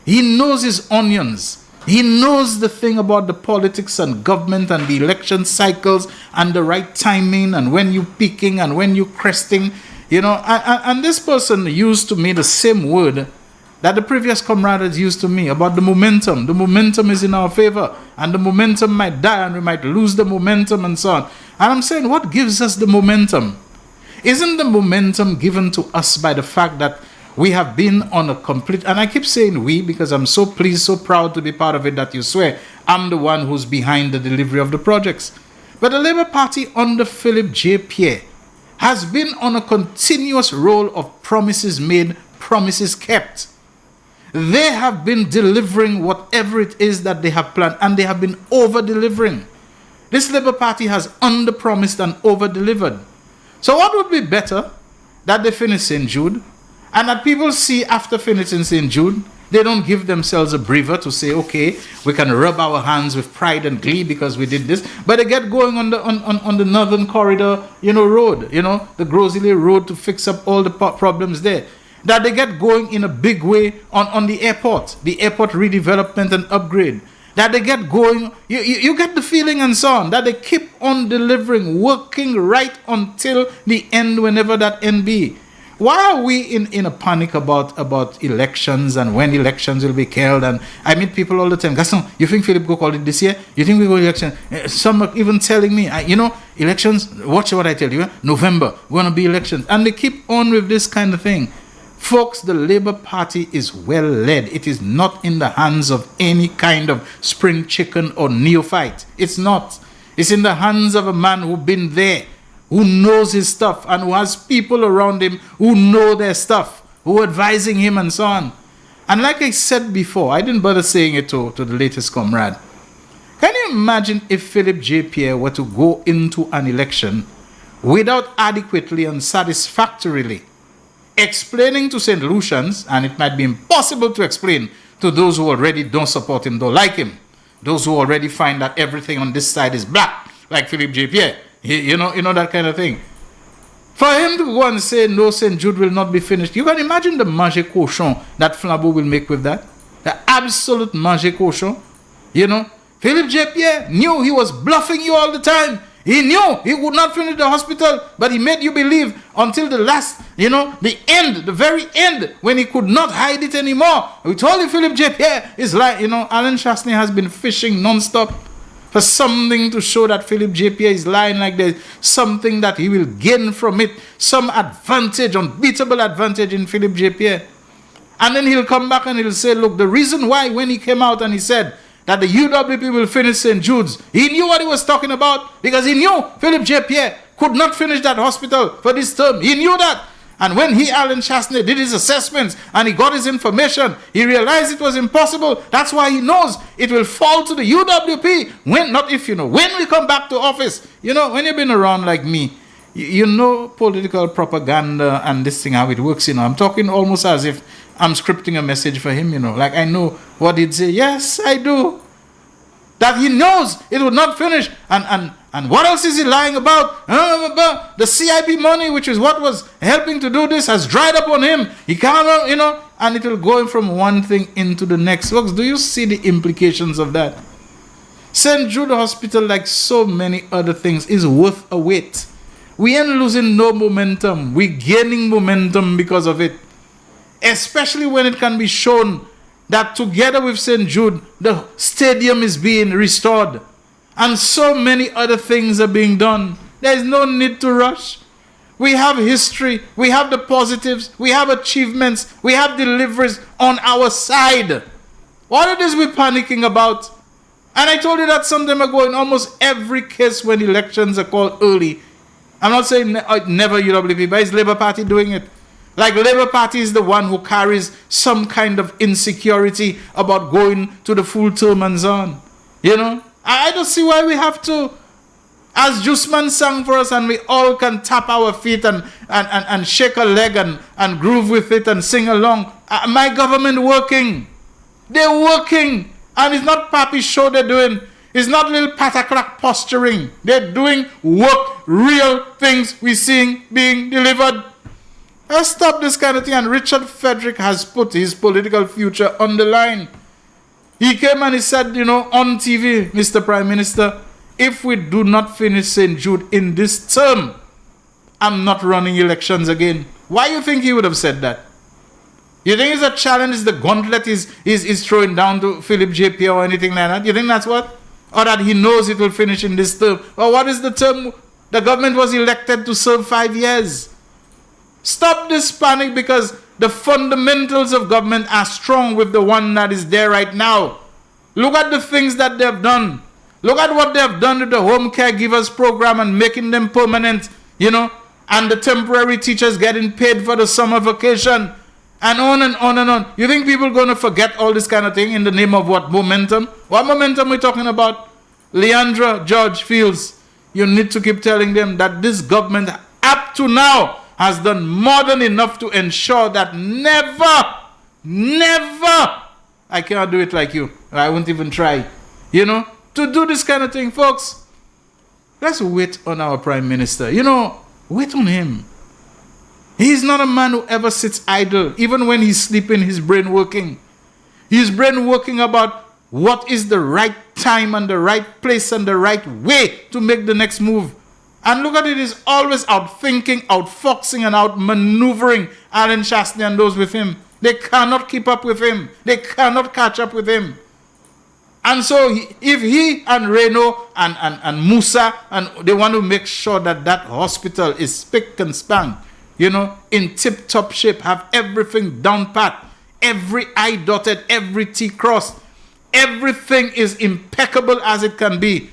He knows his onions. He knows the thing about the politics and government and the election cycles and the right timing and when you peaking and when you cresting, and this person used to me the same word that the previous comrade has used to me about the momentum. The momentum is in our favor, and the momentum might die and we might lose the momentum and so on. And I'm saying, what gives us the momentum? Isn't the momentum given to us by the fact that we have been on a complete, and I keep saying we because I'm so pleased, so proud to be part of it that you swear I'm the one who's behind the delivery of the projects. But the Labour Party under Philip J. Pierre has been on a continuous roll of promises made, promises kept. They have been delivering whatever it is that they have planned, and they have been over-delivering. This Labour Party has under-promised and over-delivered. So what would be better that they finish St. Jude, and that people see after finishing St. Jude, they don't give themselves a breather to say, okay, we can rub our hands with pride and glee because we did this, but they get going on the Northern Corridor, road, the Grosley Road, to fix up all the problems there. That they get going in a big way on the airport redevelopment and upgrade. That they get going, you get the feeling and so on, that they keep on delivering, working right until the end, whenever that end be. Why are we in a panic about elections and when elections will be held? And I meet people all the time. Gaston, you think Philip go call it this year? You think we go election? Some are even telling me, elections, watch what I tell you, November, we're going to be elections. And they keep on with this kind of thing. Folks, the Labour Party is well led. It is not in the hands of any kind of spring chicken or neophyte. It's not. It's in the hands of a man who's been there, who knows his stuff, and who has people around him who know their stuff, who are advising him and so on. And like I said before, I didn't bother saying it to the latest comrade. Can you imagine if Philip J. Pierre were to go into an election without adequately and satisfactorily explaining to St. Lucians, and it might be impossible to explain to those who already don't support him, don't like him, those who already find that everything on this side is black, like Philip J. Pierre, you know that kind of thing. For him to go and say, no, St. Jude will not be finished, you can imagine the manger cochon that Flambeau will make with that. The absolute manger cochon. Philip J. Pierre knew he was bluffing you all the time. He knew he would not finish the hospital, but he made you believe until the last, the end, the very end, when he could not hide it anymore. We told you Philip J. Pierre is like, Alan Chastanet has been fishing non-stop for something to show that Philip J. Pierre is lying, like there's something that he will gain from it, some advantage, unbeatable advantage in Philip J. Pierre. And then he'll come back and he'll say, look, the reason why when he came out and he said that the UWP will finish St. Jude's, he knew what he was talking about, because he knew Philip J. Pierre could not finish that hospital for this term. He knew that. And when Alan Chastanet, did his assessments and he got his information, he realized it was impossible. That's why he knows it will fall to the UWP when we come back to office. When you've been around like me, you know political propaganda and this thing, how it works. I'm talking almost as if I'm scripting a message for him, like I know what he'd say. Yes, I do. That he knows it would not finish. And what else is he lying about? The CIP money, which is what was helping to do this, has dried up on him. He can't, and it will go from one thing into the next. Folks, do you see the implications of that? St. Jude Hospital, like so many other things, is worth a wait. We ain't losing no momentum. We're gaining momentum because of it. Especially when it can be shown that together with St. Jude, the stadium is being restored. And so many other things are being done. There is no need to rush. We have history. We have the positives. We have achievements. We have deliveries on our side. What it is we're panicking about? And I told you that some time ago, in almost every case when elections are called early, I'm not saying never UWP, but it's Labour Party doing it. Like Labour Party is the one who carries some kind of insecurity about going to the full term and so on. I don't see why we have to, as Jusman sang for us, and we all can tap our feet and shake a leg and groove with it and sing along. My government working. They're working. And it's not Papi show they're doing. It's not little patacrack posturing. They're doing work, real things we're seeing being delivered. Let's stop this kind of thing. And Richard Frederick has put his political future on the line. He came and he said, on TV, Mr. Prime Minister, if we do not finish St. Jude in this term, I'm not running elections again. Why do you think he would have said that? You think it's a challenge, the gauntlet is throwing down to Philip J. Pierre or anything like that? You think that's what? Or that he knows it will finish in this term? Or what is the term? The government was elected to serve 5 years. Stop this panic, because the fundamentals of government are strong with the one that is there right now. Look at the things that they have done. Look at what they have done with the home caregivers program and making them permanent, and the temporary teachers getting paid for the summer vacation, and on and on and on. You think people are going to forget all this kind of thing in the name of what? Momentum? What momentum are we talking about? Leandra George Fields, you need to keep telling them that this government up to now has done more than enough to ensure that never, I cannot do it like you. I won't even try. You know, to do this kind of thing, folks. Let's wait on our Prime Minister. You know, wait on him. He's not a man who ever sits idle. Even when he's sleeping, his brain working. His brain working about what is the right time and the right place and the right way to make the next move. And look at it, he's always outthinking, outfoxing, and outmaneuvering Alan Shastney and those with him. They cannot keep up with him. They cannot catch up with him. And so if he and Reno and Musa, and they want to make sure that that hospital is spick and span, you know, in tip-top shape, have everything down pat, every I dotted, every T crossed, everything is impeccable as it can be,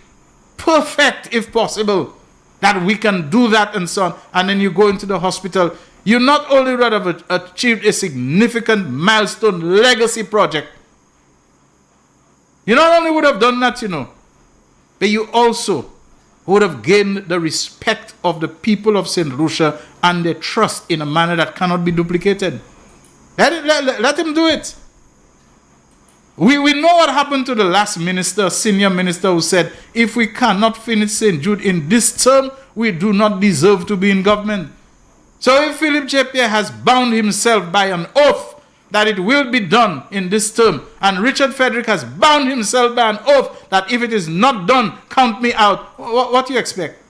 perfect if possible, that we can do that and so on. And then you go into the hospital, you not only would have achieved a significant milestone legacy project, you not only would have done that, you know, but you also would have gained the respect of the people of St. Lucia and their trust in a manner that cannot be duplicated. Let him do it. We know what happened to the last minister, senior minister, who said, if we cannot finish St. Jude in this term, we do not deserve to be in government. So if Philip J. Pierre has bound himself by an oath that it will be done in this term, and Richard Frederick has bound himself by an oath that if it is not done, count me out, what do you expect?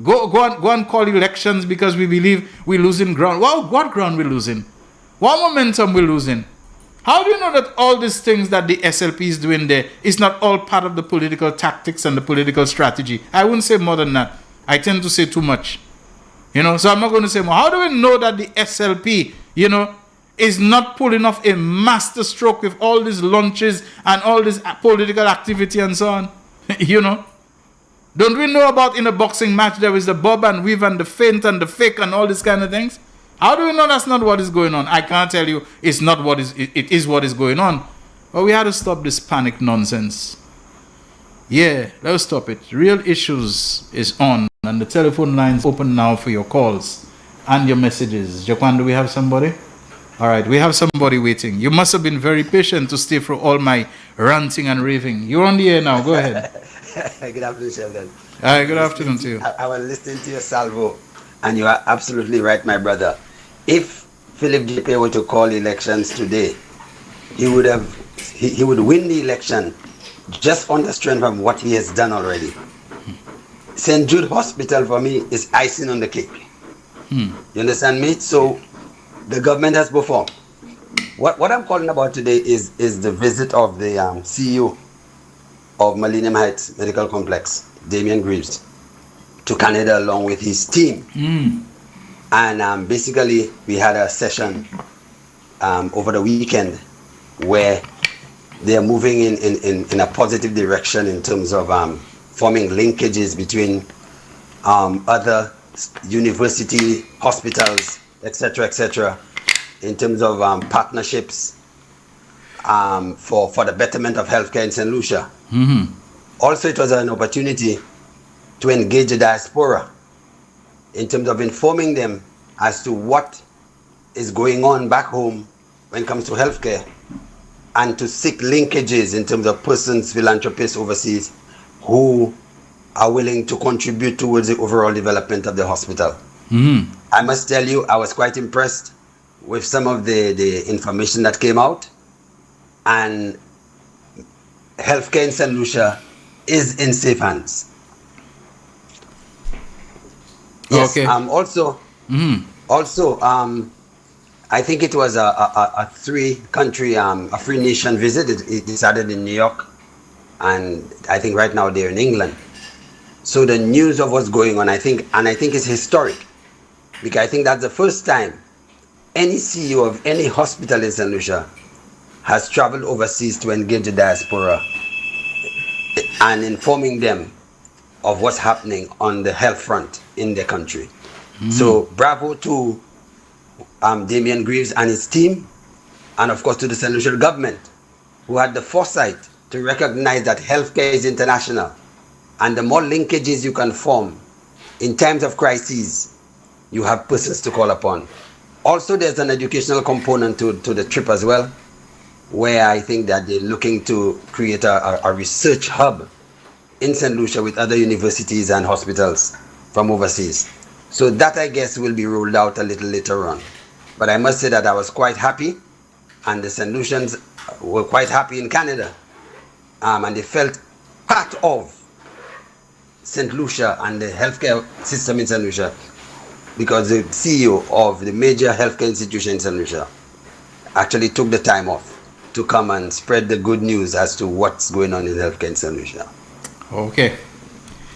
Go and call elections because we believe we're losing ground. What ground we're losing? What momentum we're losing? How do you know that all these things that the SLP is doing there is not all part of the political tactics and the political strategy? I wouldn't say more than that. I tend to say too much. You know, so I'm not going to say more. How do we know that the SLP, you know, is not pulling off a master stroke with all these launches and all this political activity and so on? You know? Don't we know about in a boxing match there is the bob and weave and the feint and the fake and all these kind of things? How do we know that's not what is going on? I can't tell you it's not what is, it is what is going on. But we had to stop this panic nonsense. Yeah, let's stop it. Real Issues is on and the telephone lines open now for your calls and your messages. Jaquan, do we have somebody? All right, we have somebody waiting. You must have been very patient to stay through all my ranting and raving. You're on the air now. Go ahead. Good afternoon, Sheldon. All right, good afternoon to you. I was listening to your salvo, and you are absolutely right, my brother. If Philip J. Pierre were to call elections today, he would win the election just on the strength of what he has done already. St. Jude Hospital for me is icing on the cake. You understand me? So the government has performed. What I'm calling about today is the visit of the CEO of Millennium Heights Medical Complex, Damian Greaves, to Canada along with his team. And basically we had a session over the weekend where they are moving in a positive direction in terms of forming linkages between other university hospitals, etc., in terms of partnerships for the betterment of healthcare in St. Lucia. Also, it was an opportunity to engage the diaspora in terms of informing them as to what is going on back home when it comes to healthcare, and to seek linkages in terms of persons, philanthropists overseas who are willing to contribute towards the overall development of the hospital. I must tell you, I was quite impressed with some of the information that came out, and healthcare in St. Lucia is in safe hands. Yes. Okay. Also, I think it was a three-country, a free-nation visit. It started in New York, and I think right now they're in England. So the news of what's going on, I think it's historic, because I think that's the first time any CEO of any hospital in St. Lucia has traveled overseas to engage the diaspora and informing them of what's happening on the health front in their country. So bravo to Damian Greaves and his team, and of course to the St. Lucia government, who had the foresight to recognize that healthcare is international, and the more linkages you can form in times of crises, you have persons to call upon. Also, there's an educational component to the trip as well, where I think that they're looking to create a research hub in St. Lucia with other universities and hospitals from overseas. So that, I guess, will be rolled out a little later on. But I must say that I was quite happy, and the St. Lucians were quite happy in Canada. And they felt part of St. Lucia and the healthcare system in St. Lucia, because the CEO of the major healthcare institution in St. Lucia actually took the time off to come and spread the good news as to what's going on in healthcare in St. Lucia. Okay.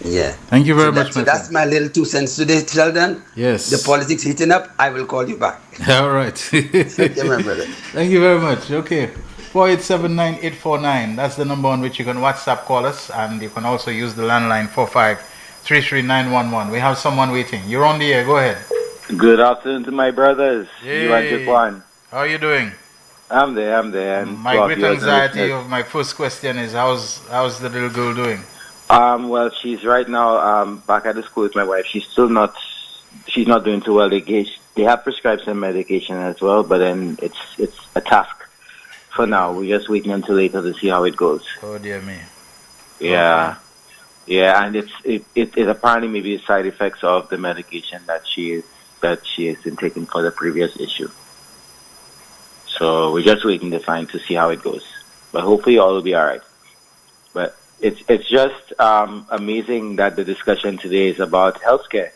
Yeah. Thank you very much. So that's my little 2 cents today, Sheldon. Yes. The politics heating up. I will call you back. All right. Okay, my brother. Thank you very much. Okay. 4879849. That's the number on which you can WhatsApp call us, and you can also use the landline 4533911. We have someone waiting. You're on the air. Go ahead. Good afternoon to my brothers. You and Jaquan. How are you doing? I'm there. And my great anxiety of my first question is how's the little girl doing? Well, she's right now back at the school with my wife. She's not doing too well. They have prescribed some medication as well, but then it's a task for now. We're just waiting until later to see how it goes. Oh dear me. Yeah. Okay. Yeah, and it apparently maybe the side effects of the medication that she has been taking for the previous issue. So we're just waiting to see how it goes. But hopefully all will be all right. But it's just amazing that the discussion today is about healthcare.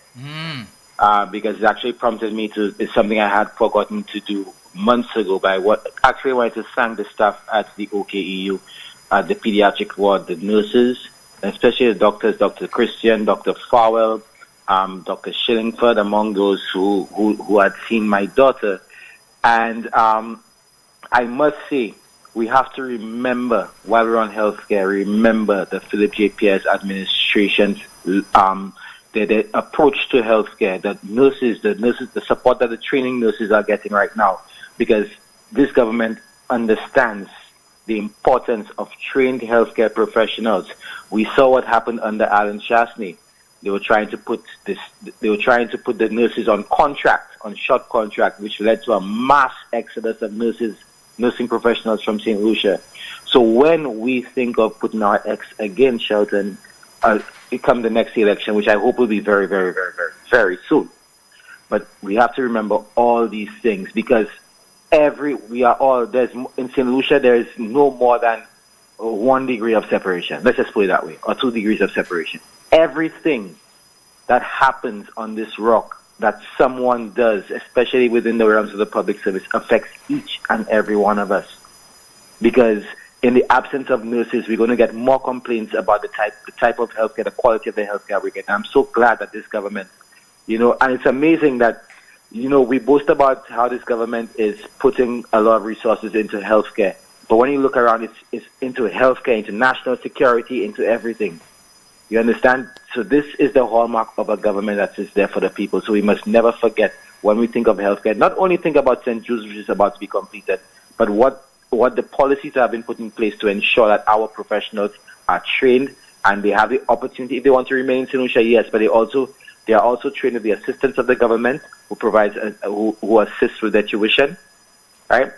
Because it actually prompted me it's something I had forgotten to do months ago. I wanted to thank the staff at the OKEU, at the pediatric ward, the nurses, especially the doctors, Dr. Christian, Dr. Farwell, Dr. Shillingford, among those who had seen my daughter. And I must say, we have to remember, while we're on healthcare, remember the Philip J. Pierce administration's the approach to healthcare, the nurses, the support that the training nurses are getting right now, because this government understands the importance of trained healthcare professionals. We saw what happened under Alan Chasney. They were trying to put the nurses on short contract, which led to a mass exodus of nursing professionals from St. Lucia. So when we think of putting our X against Shelton, it come the next election, which I hope will be very, very, very, very, very soon. But we have to remember all these things, because in St. Lucia, there is no more than 1 degree of separation. Let's just put it that way, or 2 degrees of separation. Everything that happens on this rock that someone does, especially within the realms of the public service, affects each and every one of us. Because in the absence of nurses, we're going to get more complaints about the type of healthcare, the quality of the healthcare we get. And I'm so glad that this government, and it's amazing that, we boast about how this government is putting a lot of resources into healthcare. But when you look around, it's into healthcare, into national security, into everything. You understand? So this is the hallmark of a government that is there for the people. So we must never forget, when we think of healthcare, not only think about St. Jude's, which is about to be completed, but what the policies have been put in place to ensure that our professionals are trained and they have the opportunity, if they want to remain in St. Lucia, yes, but they are also trained with the assistance of the government, who provides who assists with their tuition, right?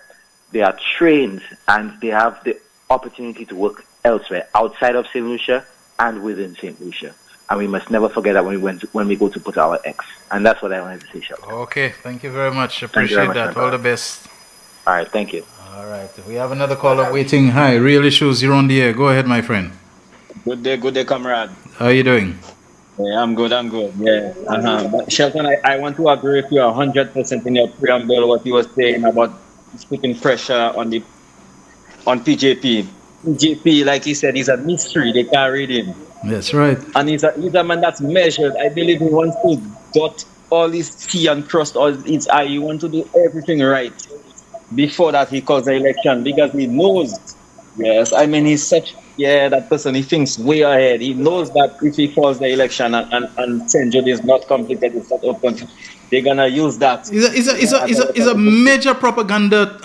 They are trained and they have the opportunity to work elsewhere, outside of St. Lucia and within St. Lucia. And we must never forget that when we go to put our X. And that's what I wanted to say, Sheldon. Okay, thank you very much. Appreciate that. All the best. All right, thank you. All right, we have another caller waiting. Hi, Real Issues, you're on the air. Go ahead, my friend. Good day, comrade. How are you doing? Yeah, I'm good. Yeah. But Shelton, I want to agree with you 100% in your preamble, what you were saying about putting pressure on PJP. PJP, like he said, is a mystery. They can't read him. That's right. And he's a man that's measured. I believe he wants to dot all his T and cross all his I. He wants to do everything right before that he calls the election, because he knows. Yes, I mean, he's such yeah, that person, he thinks way ahead. He knows that if he calls the election and St. Jude is not completed, it's not open, they're going to use that. It's a major propaganda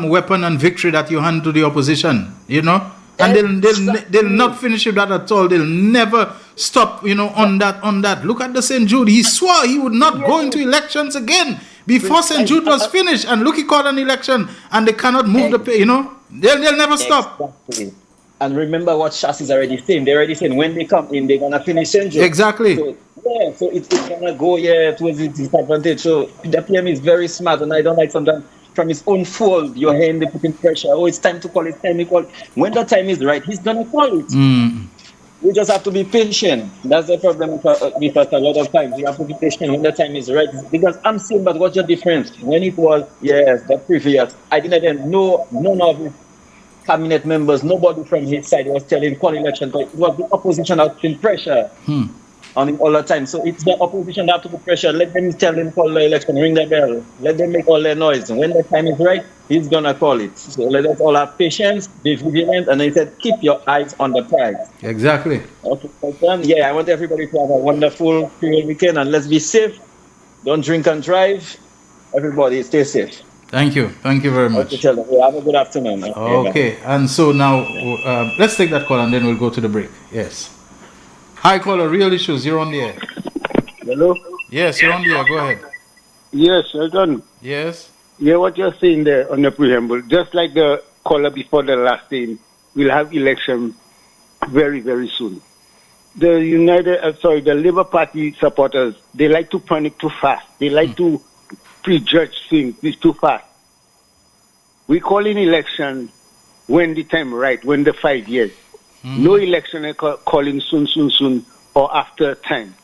weapon and victory that you hand to the opposition, you know? And they'll not finish with that at all. They'll never stop, you know, on that. Look at the St. Jude. He swore he would not go into elections again before St. Jude was finished. And look, he called an election and they cannot move you know? They'll never stop. Exactly. And remember what Shas is already saying. They're already saying when they come in, they're going to finish St. Jude. Exactly. So it's going to go, towards its disadvantage. So the PM is very smart, and I don't like sometimes from his own fold, you're hearing they putting pressure. Oh, it's time to call it, time to call it. When the time is right, he's going to call it. We just have to be patient. That's the problem with us a lot of times. You have to be patient when the time is right. Because I'm saying, but what's the difference? When it was, the previous, I didn't know none of his cabinet members, nobody from his side was telling call election. It was the opposition that putting pressure on him all the time. So it's the opposition that have to put pressure. Let them tell them call the election, ring the bell. Let them make all their noise. When the time is right, he's going to call it. So let us all have patience, be vigilant. And he said, keep your eyes on the prize. Exactly. Okay, I want everybody to have a wonderful weekend, and let's be safe. Don't drink and drive. Everybody stay safe. Thank you very much. Okay, have a good afternoon. Okay, and so now let's take that call and then we'll go to the break. Yes. Hi, caller, Real Issues, you're on the air. Hello? Yes, you're on the air, go ahead. Yes, Sheldon. Yes? Yeah, what you're saying there on the preamble, just like the caller before the last thing, we'll have election very, very soon. The the Labour Party supporters, they like to panic too fast. They like to prejudge things too fast. We call in election when the time right, when the 5 years. No election calling soon, or after time.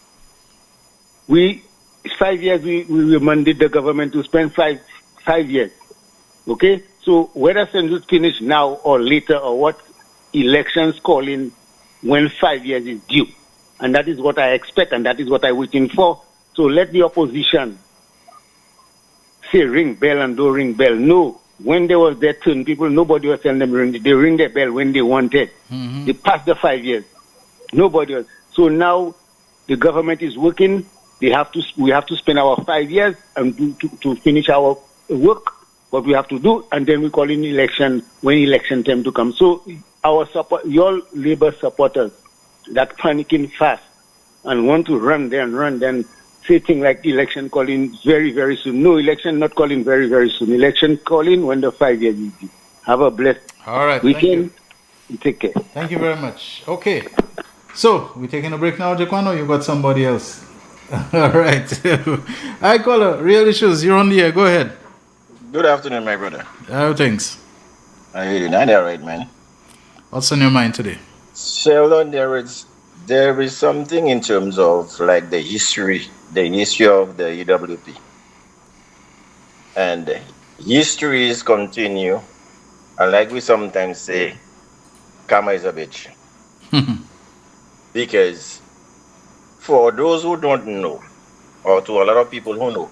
5 years, we remanded the government to spend five years. Okay? So whether St. Jude finish now or later or what, elections calling when 5 years is due. And that is what I expect and that is what I'm waiting for. So let the opposition say ring bell and don't ring bell. No. When there was their turn, people, nobody was telling them ring. They ring their bell when they wanted. They passed the 5 years. Nobody was. So now the government is working. We have to spend our 5 years and to finish our work, what we have to do, and then we call in election when election time to come. So your Labour supporters that panicking fast and want to run, then say things like election calling very, very soon. No, election not calling very, very soon. Election calling when the 5 years is due. Have a blessed weekend. Take care. Thank you very much. Okay. So, we're taking a break now, Jaquan, or you got somebody else? All right. Hi, caller. Real Issues. You're on the air. Go ahead. Good afternoon, my brother. How things? I hear you. Not all right, man. What's on your mind today? Sheldon, there is something in terms of like the history of the EWP. And histories continue. And like we sometimes say, karma is a bitch. Because for those who don't know, or to a lot of people who know,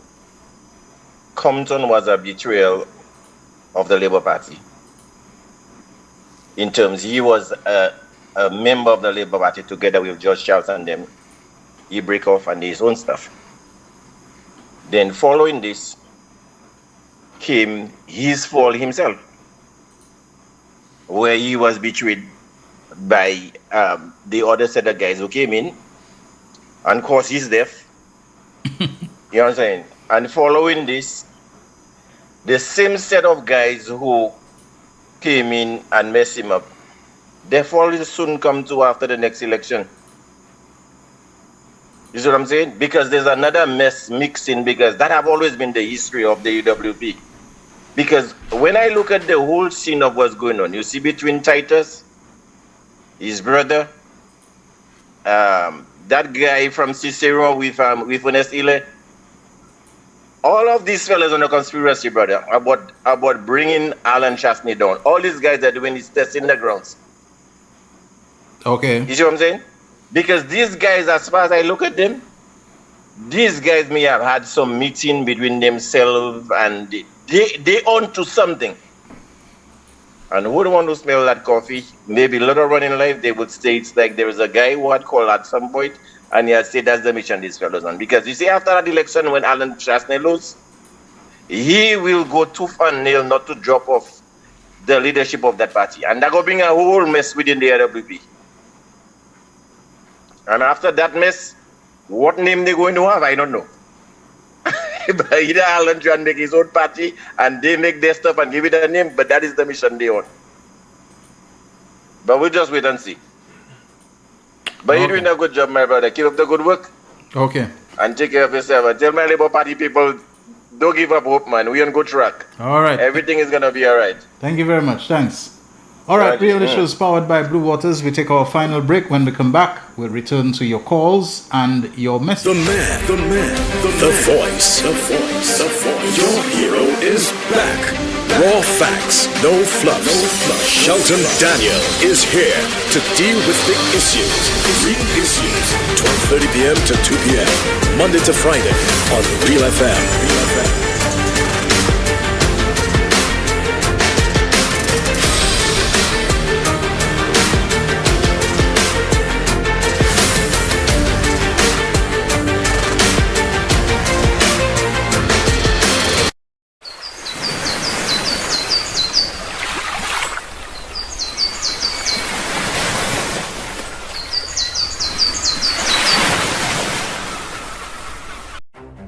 Compton was a betrayal of the Labour Party. In terms, he was a member of the Labour Party together with George Charles and them. He break off and his own stuff. Then following this came his fall himself, where he was betrayed by the other set of guys who came in and caused his death. You know what I'm saying? And following this, the same set of guys who came in and messed him up, their fall will soon come to after the next election. You see what I'm saying? Because there's another mess mixing, because that have always been the history of the UWP. Because when I look at the whole scene of what's going on, you see between Titus, his brother, that guy from Cicero with Ernest Ile, all of these fellas on the conspiracy, brother, about bringing Alan Chastney down. All these guys are doing is testing the grounds. Okay. You see what I'm saying? Because these guys, as far as I look at them, these guys may have had some meeting between themselves and they own to something. And who the one who smell that coffee? Maybe later on in life, they would say it's like there was a guy who had called at some point, and he had said that's the mission these fellows on. Because you see, after that election, when Alan Chasney loses, he will go tooth and nail not to drop off the leadership of that party. And that will bring a whole mess within the LWP. And after that mess, what name they're going to have, I don't know. But either Alan John make his own party and they make their stuff and give it a name, but that is the mission they on. But we'll just wait and see. But you're doing a good job, my brother. Keep up the good work. Okay. And take care of yourself. And tell my Labour Party people, don't give up hope, man. We're on good track. All right. Everything is going to be all right. Thank you very much. Thanks. All right, Real Issues powered by Blue Waters. We take our final break. When we come back, we'll return to your calls and your messages. The voice. Your hero is back. Raw facts, no fluff. Shelton Daniel is here to deal with the issues. Real Issues, 12:30 p.m. to 2 p.m. Monday to Friday on Real FM.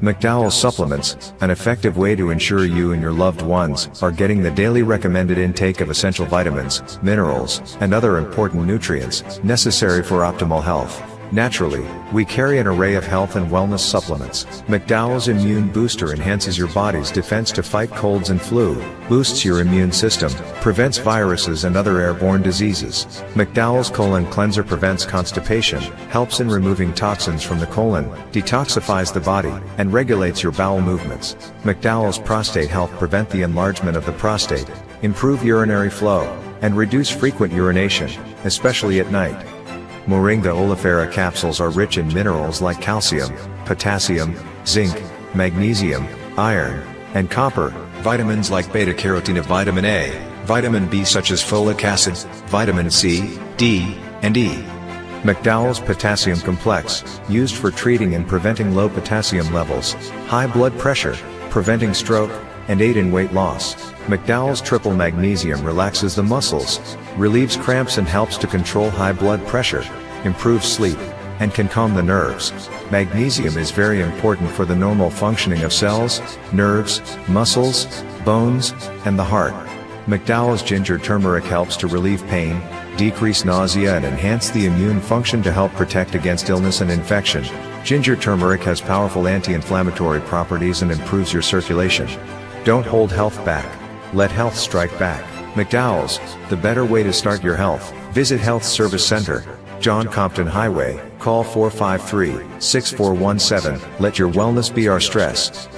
McDowell's Supplements, an effective way to ensure you and your loved ones are getting the daily recommended intake of essential vitamins, minerals, and other important nutrients necessary for optimal health. Naturally, we carry an array of health and wellness supplements. McDowell's Immune Booster enhances your body's defense to fight colds and flu, boosts your immune system, prevents viruses and other airborne diseases. McDowell's Colon Cleanser prevents constipation, helps in removing toxins from the colon, detoxifies the body, and regulates your bowel movements. McDowell's Prostate Health prevent the enlargement of the prostate, improve urinary flow, and reduce frequent urination, especially at night. Moringa oleifera capsules are rich in minerals like calcium, potassium, zinc, magnesium, iron, and copper, vitamins like beta-carotene, vitamin A, vitamin B such as folic acid, vitamin C, D, and E. McDowell's Potassium Complex, used for treating and preventing low potassium levels, high blood pressure, preventing stroke, and aid in weight loss. McDowell's Triple Magnesium relaxes the muscles, relieves cramps and helps to control high blood pressure, improves sleep, and can calm the nerves. Magnesium is very important for the normal functioning of cells, nerves, muscles, bones, and the heart. McDowell's Ginger Turmeric helps to relieve pain, decrease nausea and enhance the immune function to help protect against illness and infection. Ginger turmeric has powerful anti-inflammatory properties and improves your circulation. Don't hold health back. Let health strike back. McDowell's, the better way to start your health. Visit Health Service Center, John Compton Highway, call 453-6417. Let your wellness be our stress.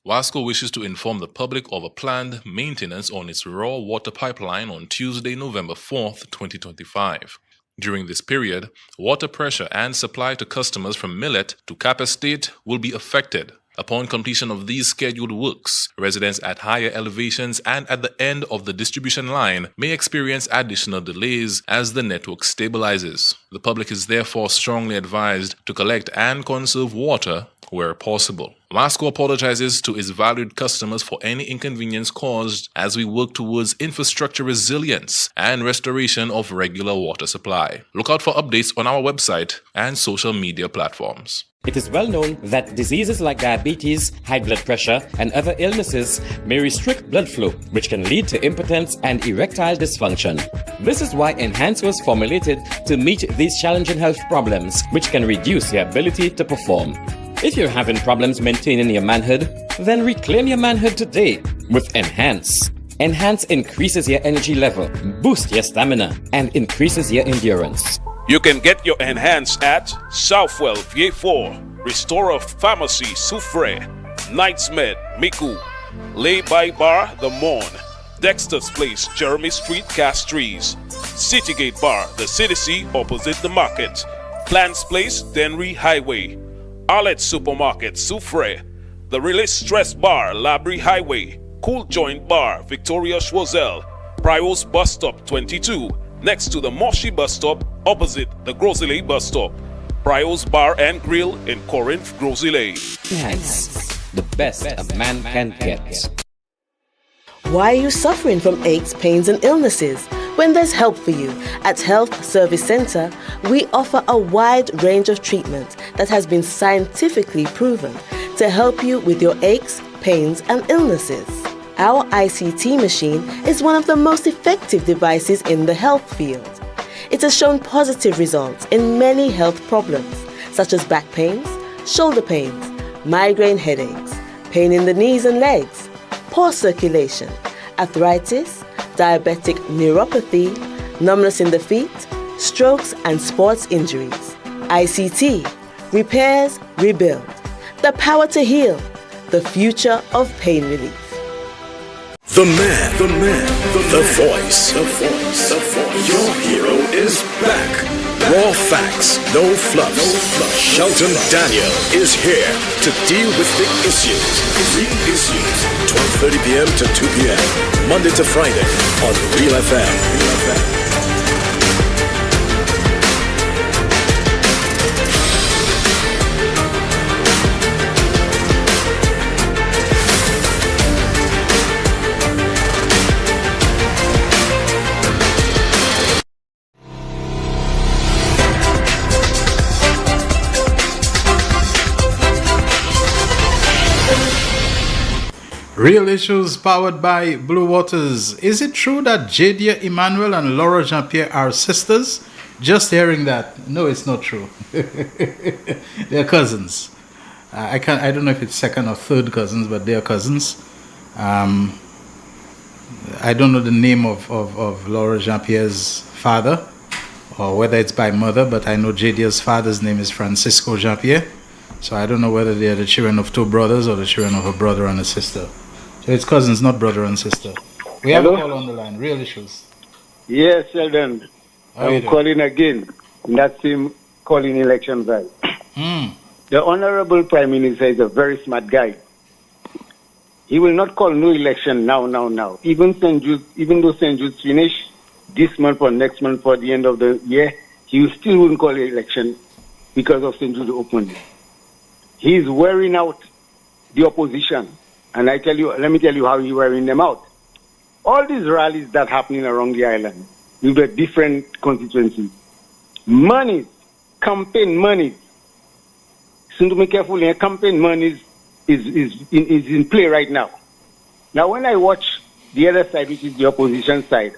Wasco wishes to inform the public of a planned maintenance on its raw water pipeline on Tuesday, November 4th, 2025. During this period, water pressure and supply to customers from Millet to Cap Estate will be affected. Upon completion of these scheduled works, residents at higher elevations and at the end of the distribution line may experience additional delays as the network stabilizes. The public is therefore strongly advised to collect and conserve water where possible. Wasco apologizes to its valued customers for any inconvenience caused as we work towards infrastructure resilience and restoration of regular water supply. Look out for updates on our website and social media platforms. It is well known that diseases like diabetes, high blood pressure, and other illnesses may restrict blood flow, which can lead to impotence and erectile dysfunction. This is why Enhance was formulated to meet these challenging health problems, which can reduce your ability to perform. If you're having problems maintaining your manhood, then reclaim your manhood today with Enhance. Enhance increases your energy level, boosts your stamina, and increases your endurance. You can get your Enhance at Southwell VA4, Restorer Pharmacy Soufre, Knights Med Miku, Lay by Bar The Morn, Dexter's Place Jeremy Street Castries, Citygate Bar The City opposite the market, Plants Place Denry Highway, Arlette Supermarket Soufre, The Release Stress Bar Labrie Highway, Cool Joint Bar, Victoria Schwarzel, Prios Bus Stop 22, next to the Moshi Bus Stop, opposite the Grosile Bus Stop. Prios Bar and Grill in Corinth, Grosile. Enhance, the best a man can get. Why are you suffering from aches, pains, and illnesses? When there's help for you. At Health Service Center, we offer a wide range of treatment that has been scientifically proven to help you with your aches, pains, and illnesses. Our ICT machine is one of the most effective devices in the health field. It has shown positive results in many health problems, such as back pains, shoulder pains, migraine headaches, pain in the knees and legs, poor circulation, arthritis, diabetic neuropathy, numbness in the feet, strokes and sports injuries. ICT, repairs, rebuild. The power to heal, the future of pain relief. The voice. Your hero is back. Raw facts, no fluff. Shelton Daniel is here to deal with the issues. 12:30 p.m. to 2 p.m. Monday to Friday on Real FM. Real Issues powered by Blue Waters. Is it true that Jadia Emmanuel and Laura Jean-Pierre are sisters? Just hearing that. No, it's not true. They're cousins. I don't know if it's second or third cousins, but they're cousins. I don't know the name of Laura Jean-Pierre's father, or whether it's by mother, but I know Jadia's father's name is Francisco Jean-Pierre. So I don't know whether they are the children of two brothers or the children of a brother and a sister. So it's cousins, not brother and sister. We have a call on the line. Real Issues. Yes, Sheldon. I'm calling again. In that same calling election side. The Honorable Prime Minister is a very smart guy. He will not call no election now. Even though St. Jude's finish this month or next month for the end of the year, he still wouldn't call an election because of St. Jude's opening. He's wearing out the opposition. And let me tell you how he's wearing them out. All these rallies that happening around the island with the different constituencies, money, campaign money. So to be careful, campaign money is in play right now. Now, when I watch the other side, which is the opposition side,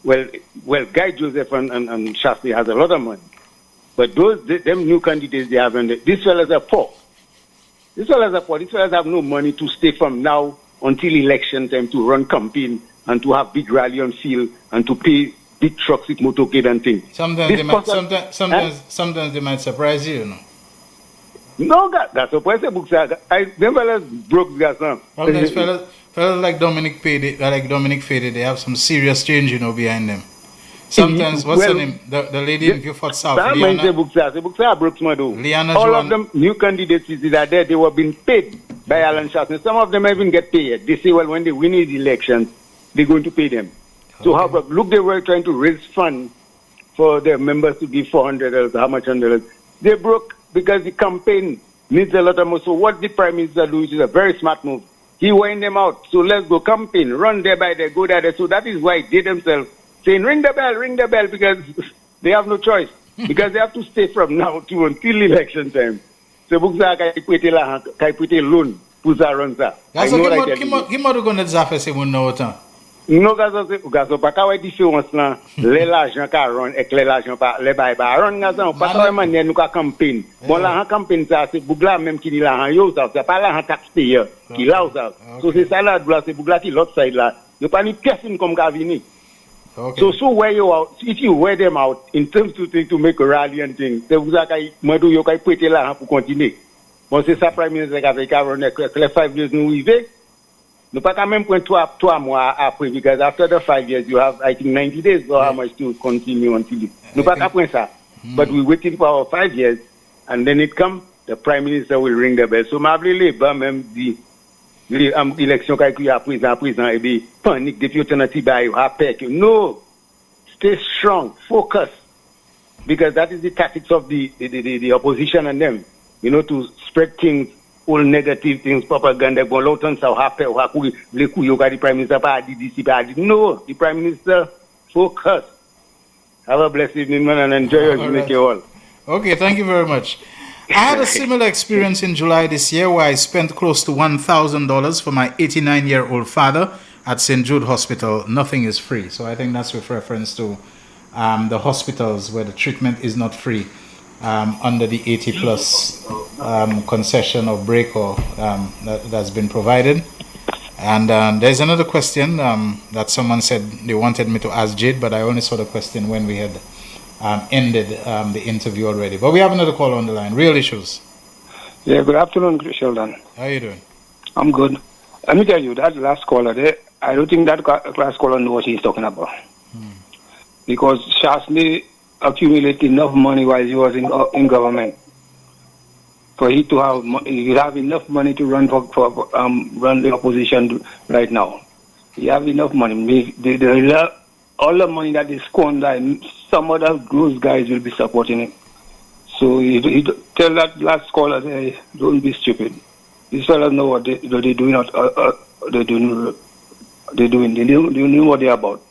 well, Guy Joseph and Shastri has a lot of money. But them new candidates they have, and these fellas are poor. These fellas have no money to stay from now until election time to run campaign and to have big rally on field and to pay big trucks with motorcade and things. Sometimes they might surprise you, you know. No, that's a place books. Them fellas broke gas now. Sometimes fellas like Dominic Fede, they have some serious change, you know, behind them. Sometimes, what's her name? The lady in Beaufort South. All of them new candidates that there, they were being paid by Alan Shastri. Some of them even get paid. They say, well, when they win the elections, they're going to pay them. Okay. So look, they were trying to raise funds for their members to give $400, how much $100. They broke because the campaign needs a lot of money. So what the Prime Minister do, which is a very smart move, he wind them out. So let's go campaign, run there by there, go there. So that is why they themselves saying, ring the bell, because they have no choice. Because they have to stay from now to until election time. So, buksa kai pute loan, pusa ronza. Kimo go net zafe se moun nou otan. No gazo pa ka wè diference lan, le l'argent ka ron ek le l'argent pa le bay ba ron gazo pa ka man nou ka campaign. Bon la campaign ça c'est bougla même qui la yo ça, c'est pas la taxpayer qui là ça. So c'est ça là c'est bougla qui l'autre side là. Yo pas ni personne comme ka vini. Okay. So where you out, if you wear them out in terms to make a rally and things, c'est vous ça kay moi yo kay prêter là pour continuer. Bon c'est ça Prime Minister avec Aaron les 5 years nous arrivé. Nous pas quand même point 3 mois après because after the 5 years you have I think 90 days or how much to continue until it. Nous pas qu'à point ça. But we waiting for our 5 years and then it come the Prime Minister will ring the bell. So m'avle Labour même dit Election qui a présent et puis panique depuis alternative you happy. No, stay strong, focus, because that is the tactics of the opposition and them, to spread things, all negative things, propaganda. The Prime Minister no, the Prime Minister focus. Have a blessed evening, man, and enjoy your week, all. Okay, thank you very much. I had a similar experience in July this year where I spent close to $1,000 for my 89-year-old father at St. Jude Hospital. Nothing is free. So I think that's with reference to the hospitals where the treatment is not free under the 80-plus concession or break or that's been provided. And there's another question that someone said they wanted me to ask Jade, but I only saw the question when we had ended the interview already. But we have another call on the line. Real Issues. Yeah, good afternoon, Sheldon. How are you doing? I'm good. Let me tell you, that last caller there, I don't think that last caller knows what he's talking about. Because Shasney accumulated enough money while he was in government. For he to have enough money to run run the opposition right now. He have enough money. All the money that is squandered, some of those guys will be supporting him. So he tell that last caller, hey, don't be stupid. These fellas know what they're doing. They know what they're about.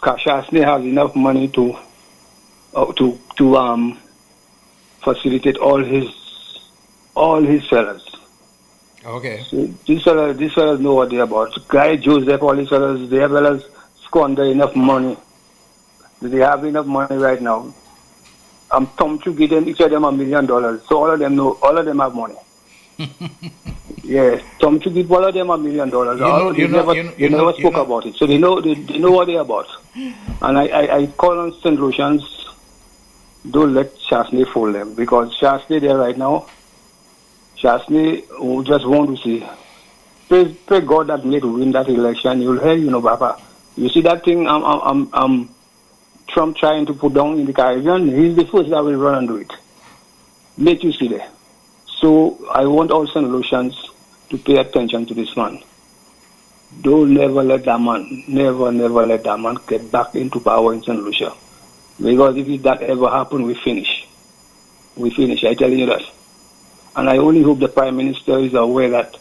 Shasney has enough money to facilitate all his fellas. Okay. So these fellas know what they're about. Guy Joseph, all these fellas, they fellas squander enough money. They have enough money right now. Tom to give them each of them $1 million. So all of them have money. Yes, Tom to give all of them $1 million. They never spoke about it. So they know what they're about. And I call on St. Lucians, don't let Shasney fool them, because Shasney there right now, Shasney just want to see. Pray God that may win that election. You'll hear, Papa. You see that thing Trump trying to put down in the Caribbean, he's the first that will run and do it. Make you see there. So I want all St. Lucians to pay attention to this man. Don't never let that man get back into power in St. Lucia. Because if that ever happen, we finish. I tell you that. And I only hope the Prime Minister is aware that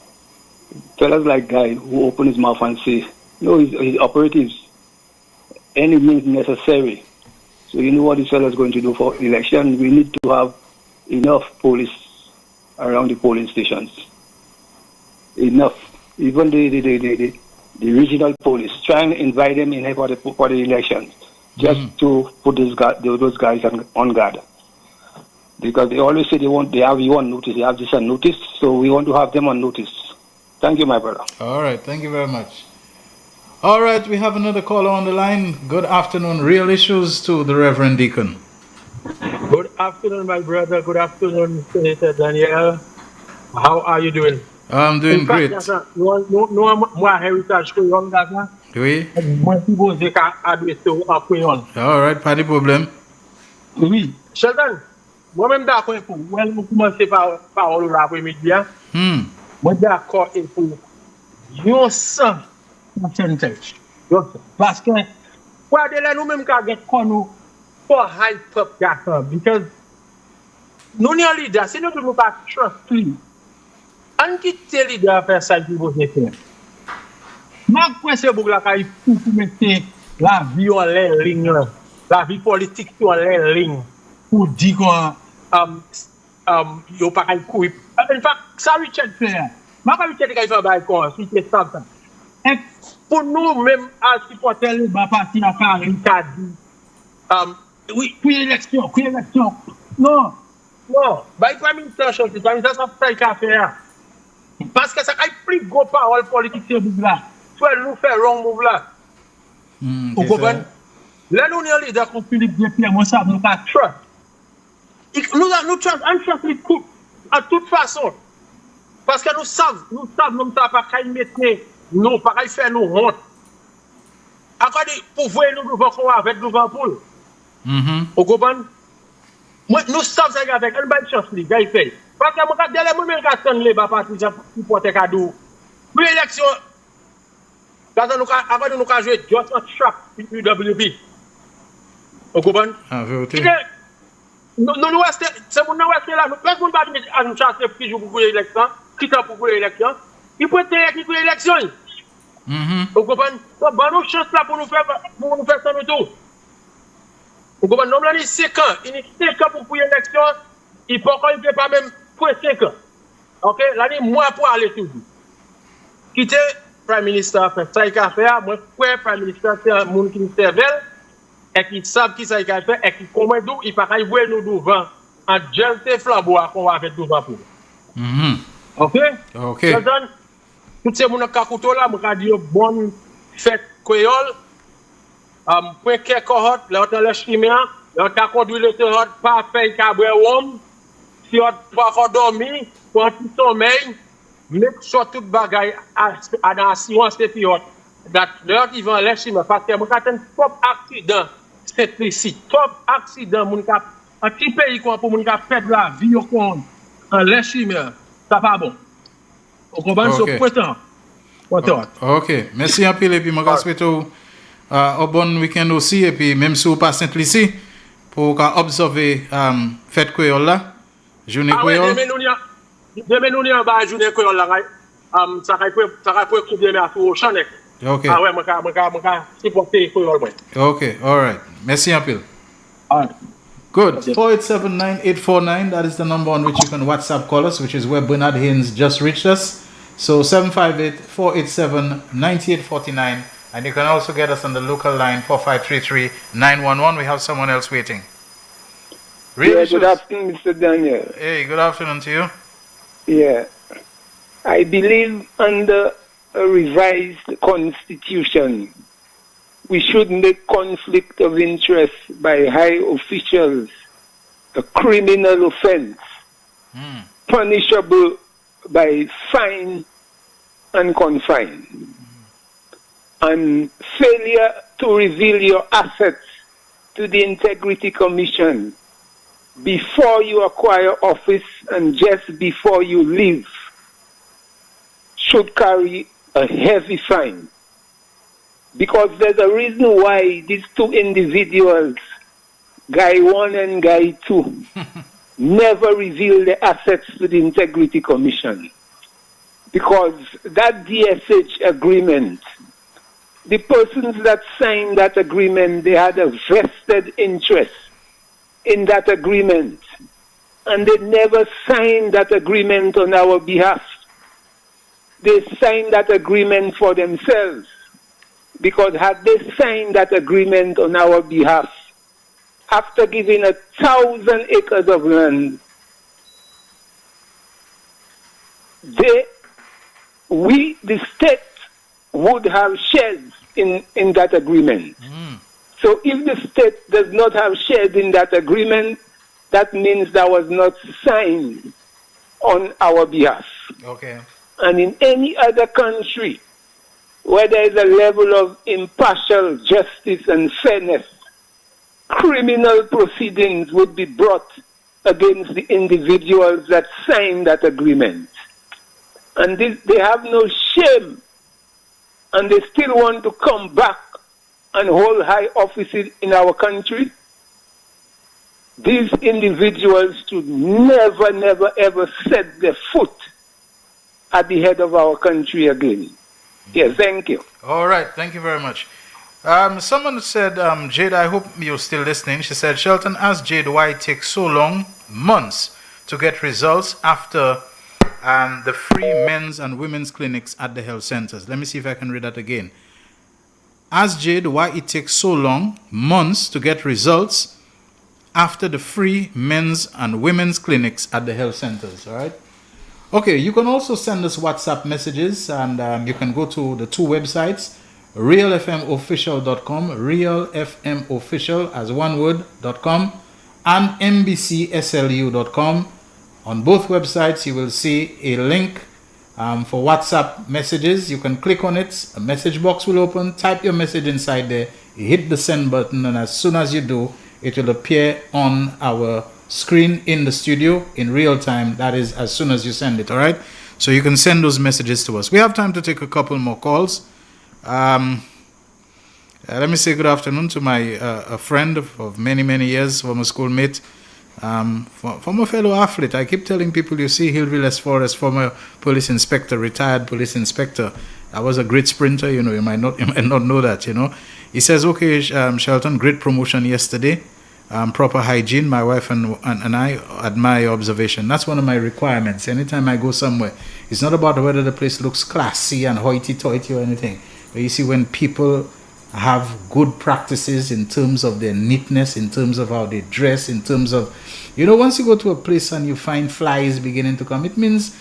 fellas like Guy who open his mouth and say, his operatives, any means necessary. So you know what this fellow is going to do for election. We need to have enough police around the polling stations. Enough. Even the regional police. Try and invite them in here for the elections. Just to put those guys on guard. Because they always say they have you on notice. They have this on notice. So we want to have them on notice. Thank you, my brother. All right. Thank you very much. All right, we have another caller on the line. Good afternoon. Real Issues to the Reverend Deacon. Good afternoon, my brother. Good afternoon, Senator Daniel. How are you doing? I'm doing great. Oui. All right, pas de problème. Oui. Sheldon, moi-même d'accord pour moi commencer par parole l'après-midi. Moi d'accord pour yon sang percentage. Parce que pour de nous même ka get nous for hype up that because nous ni leader, si nous pas trust lui. On quitte leader faire ça qui vous faire. Ma question pour la caille pour mettre la vie en ligne, la vie politique en ligne pour dire yo pas courir. En fait, ça Richard fait. Ma pas Richard qui fait bail quoi, si c'est ça. Et pour nous même à supporter le bas parti à Paris qu'a dit oui, élection. Non. Bail Prime Minister chose, Prime Minister ça fait qu'a faire. Parce que ça a plus gros parole politique c'est là. Soit nous faire wrong move là. Vous comprenez? Là nous sommes leader comme Philippe Pierre, moi ça nous pas trust. Nous trust les coups à toute façon. Parce que nous savons nous pas mettre nous pas faire nous honte. Encore pour voir nous devons avec nous pour. Vous comprenez? Moi nous savons ça avec une bonne chance les gars fait. Parce que moi, dès les moments que je suis là, parti pour porter cadeau, pour l'élection, avant nous avons joué Just a Trap UWP. Vous comprenez? Ah, vérité. Nous restons, c'est mon rester là. Parce qu'on va à nous chasser qui joue pour l'élection, qui t'a pour l'élection, il peut être qui pour l'élection. Vous comprenez? Bon, nous chance là pour nous faire ça le tour. Vous comprenez? Nous avons 5 ans. Il y a 5 ans pour l'élection. Il faut qu'on ne fait pas même pour 5 ans. Ok? L'année, moi, pour aller toujours. Quitter Prime Minister, faire ça qu'il a fait. Moi, Prime Minister, c'est un monde qui nous servait. Et qui savent qui ça qu'il a fait. Et qui commande d'où, il ne peut pas voir nous devant. En jeté flambeau qu'on va faire devant pour. Ok? Ok. Tout ces gens qui ont là, je vais dire bonne fête créole. Pour quelques cohortes, là, on a le chimien, là, on a conduit le cohorte, pas fait cabré homme. Si on pas dormir, pour un petit sommeil, mais sur toute bagaille à la science et puis autres. D'ailleurs, ils vont aller chimien, parce que moi, quand un top accident, c'est ici, top accident, un petit pays pour mon cap fait de la vie au compte, en les chimien, ça pas bon. Vous comprenez ce point? Ok, merci un peu et puis je vous souhaite un bon week-end aussi et puis même si vous passez ici pour observer fête créole là, journée créole. Demain nous n'y a pas journée créole là, ça va pour couper à tout Chanel. Ok. Ah ouais, moi supporter créole. Ok, all right. Merci un peu. Good. 487-9849, that is the number on which you can WhatsApp call us, which is where Bernard Haynes just reached us. So 758-487-9849. And you can also get us on the local line 4533-911. We have someone else waiting. Yeah, good afternoon, Mr. Daniel. Hey, good afternoon to you. Yeah. I believe under a revised constitution, we should make conflict of interest by high officials a criminal offense, punishable by fine and confine. And failure to reveal your assets to the Integrity Commission before you acquire office and just before you leave should carry a heavy fine. Because there's a reason why these two individuals, Guy 1 and Guy 2, never revealed the assets to the Integrity Commission. Because that DSH agreement, the persons that signed that agreement, they had a vested interest in that agreement. And they never signed that agreement on our behalf. They signed that agreement for themselves. Because had they signed that agreement on our behalf, after giving 1,000 acres of land, we, the state, would have shares in that agreement. So if the state does not have shares in that agreement, that means that was not signed on our behalf. Okay. And in any other country where there is a level of impartial justice and fairness, criminal proceedings would be brought against the individuals that signed that agreement. And they have no shame, and they still want to come back and hold high offices in our country. These individuals should never, never, ever set their foot at the head of our country again. Yes, thank you. All right, thank you very much. Someone said, Jade, I hope you're still listening. She said, Shelton asked Jade why it takes so long, months, to get results after the free men's and women's clinics at the health centers. Let me see if I can read that again. Ask Jade why it takes so long, months, to get results after the free men's and women's clinics at the health centers. All right. Okay, you can also send us WhatsApp messages, and you can go to the two websites, realfmofficial.com, realfmofficial as one word.com, and mbcslu.com. On both websites, you will see a link for WhatsApp messages. You can click on it, a message box will open, type your message inside there, you hit the send button, and as soon as you do, it will appear on our screen in the studio in real time. That is as soon as you send it, all right? So you can send those messages to us. We have time to take a couple more calls. Let me say good afternoon to my a friend of many, many years, former schoolmate, former fellow athlete. I keep telling people, you see Hillville S. Forrest, former police inspector, retired police inspector. I was a great sprinter, you know, you might not know that, you know. He says, okay, Shelton, great promotion yesterday. Proper hygiene, my wife and I admire your observation. That's one of my requirements. Anytime I go somewhere, it's not about whether the place looks classy and hoity-toity or anything. But you see, when people have good practices in terms of their neatness, in terms of how they dress, in terms of, you know, once you go to a place and you find flies beginning to come, it means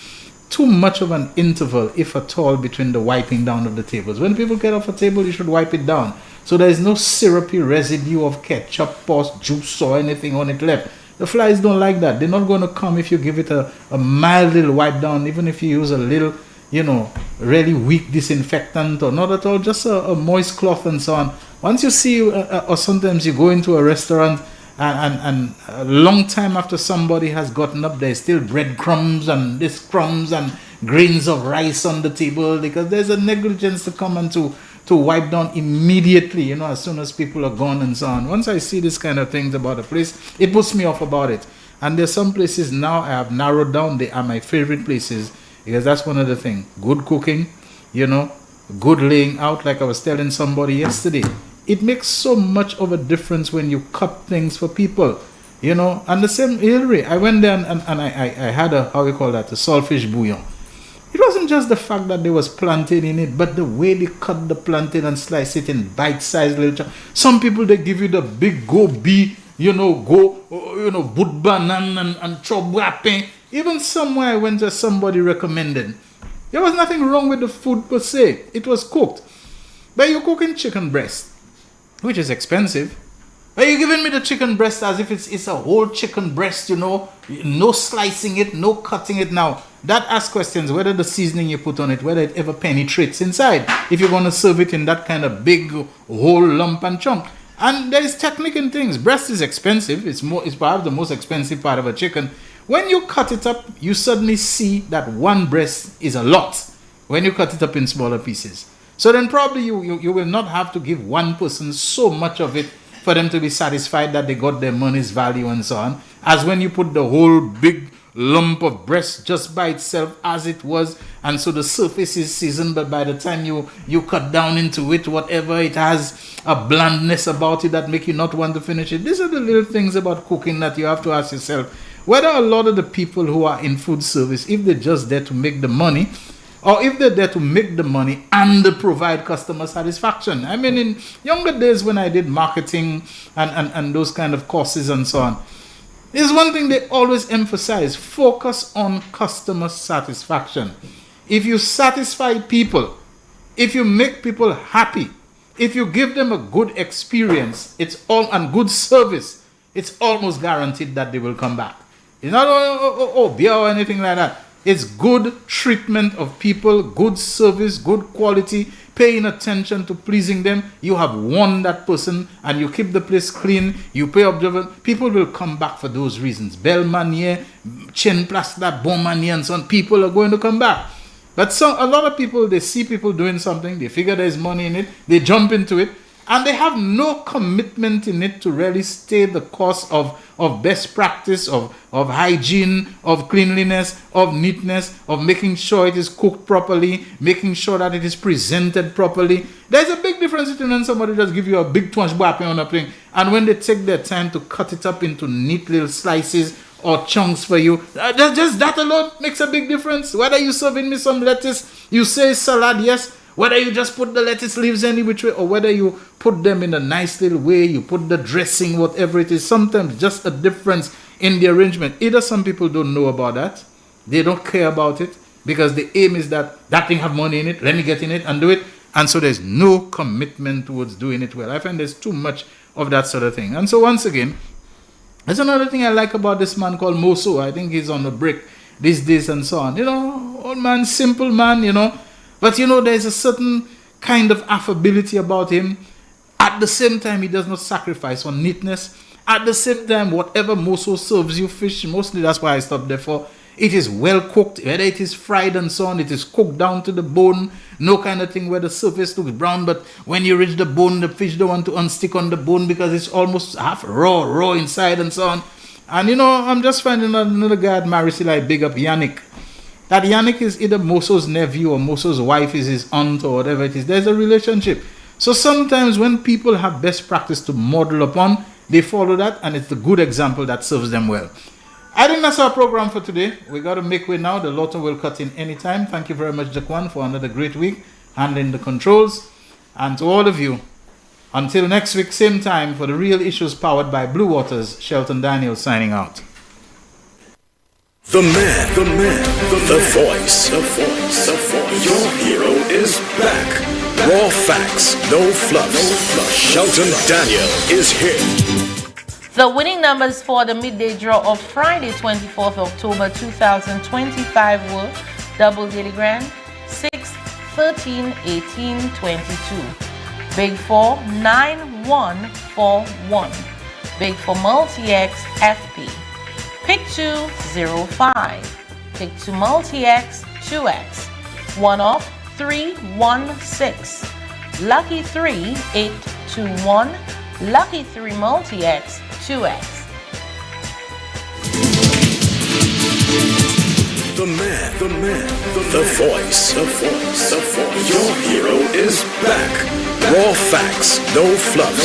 too much of an interval, if at all, between the wiping down of the tables. When people get off a table, you should wipe it down, so there is no syrupy residue of ketchup or juice or anything on it left. The flies don't like that. They're not going to come if you give it a mild little wipe down, even if you use a little, you know, really weak disinfectant or not at all, just a moist cloth and so on. Once you see, or sometimes you go into a restaurant and a long time after somebody has gotten up, there's still breadcrumbs and this crumbs and grains of rice on the table, because there's a negligence to come and to wipe down immediately, you know, as soon as people are gone and so on. Once I see this kind of things about a place, it puts me off about it. And there's some places now I have narrowed down, they are my favorite places, because that's one of the things. Good cooking, you know, good laying out, like I was telling somebody yesterday. It makes so much of a difference when you cut things for people, you know. And the same Hillary, I went there and I had a, how we call that, a saltfish bouillon. It wasn't just the fact that there was plantain in it, but the way they cut the plantain and slice it in bite-sized little chunks. Some people, they give you the big gobi, you know, boot banan and chop wrapping. Even somewhere I went to, somebody recommended. There was nothing wrong with the food per se. It was cooked. But you're cooking chicken breast, which is expensive. Are you giving me the chicken breast as if it's a whole chicken breast, you know? No slicing it, no cutting it. Now, that asks questions whether the seasoning you put on it, whether it ever penetrates inside, if you're going to serve it in that kind of big whole lump and chunk. And there's technique in things. Breast is expensive. It's perhaps the most expensive part of a chicken. When you cut it up, you suddenly see that one breast is a lot when you cut it up in smaller pieces. So then probably you will not have to give one person so much of it for them to be satisfied that they got their money's value and so on, as when you put the whole big lump of breast just by itself as it was, and so the surface is seasoned, but by the time you cut down into it, whatever, it has a blandness about it that make you not want to finish it. These are the little things about cooking that you have to ask yourself, whether a lot of the people who are in food service, if they're just there to make the money, or if they're there to make the money and provide customer satisfaction. I mean, in younger days when I did marketing and those kind of courses and so on, there's one thing they always emphasize: focus on customer satisfaction. If you satisfy people, if you make people happy, if you give them a good experience, and good service, it's almost guaranteed that they will come back. It's not beer or anything like that. It's good treatment of people, good service, good quality, paying attention to pleasing them. You have won that person and you keep the place clean, you pay observant. People will come back for those reasons. Belle manière, chaîne plaster, bon manière and so on. People are going to come back. But a lot of people, they see people doing something, they figure there's money in it, they jump into it, and they have no commitment in it to really stay the course of best practice, of hygiene, of cleanliness, of neatness, of making sure it is cooked properly, making sure that it is presented properly. There's a big difference between when somebody just give you a big tunch bapping on a thing, and when they take their time to cut it up into neat little slices or chunks for you. Just that alone makes a big difference. Whether you serving me some lettuce, you say salad, yes, whether you just put the lettuce leaves any which way, or whether you put them in a nice little way, you put the dressing, whatever it is, sometimes just a difference in the arrangement. Either some people don't know about that, they don't care about it, because the aim is that thing have money in it, let me get in it and do it, and so there's no commitment towards doing it well. I find there's too much of that sort of thing. And so once again, there's another thing I like about this man called Moso. I think he's on the break these days and so on. You know, old man, simple man, you know, but you know, there's a certain kind of affability about him. At the same time, he does not sacrifice on neatness. At the same time, whatever Moso serves you fish, mostly that's why I stopped there for, it is well cooked, whether it is fried and so on, it is cooked down to the bone, no kind of thing where the surface looks brown, but when you reach the bone, the fish don't want to unstick on the bone because it's almost half raw inside and so on. And you know, I'm just finding another guy at Maricela, big up Yannick. That Yannick is either Moso's nephew or Moso's wife is his aunt or whatever it is. There's a relationship. So sometimes when people have best practice to model upon, they follow that, and it's the good example that serves them well. I think that's our program for today. We got to make way now. The lotto will cut in anytime. Thank you very much, Jaquan, for another great week handling the controls. And to all of you, until next week, same time, for the Real Issues powered by Blue Waters, Shelton Daniel signing out. The man, the voice. Your hero is back. Raw facts, no fluff. Shelton Daniel is here. The winning numbers for the midday draw of Friday, 24th October 2025 were Double Daily Grand, 6, 13, 18, 22. Big 4, 9, 1, 4, 1. Big 4 Multi-X FP. Pick 2, 0, 5. Pick 2 Multi-X 2X. 1 off 3, 1, 6. Lucky 3, 8, 2, 1. Lucky 3 Multi-X 2X. The man, the voice. Your hero is back. Raw facts, no fluff.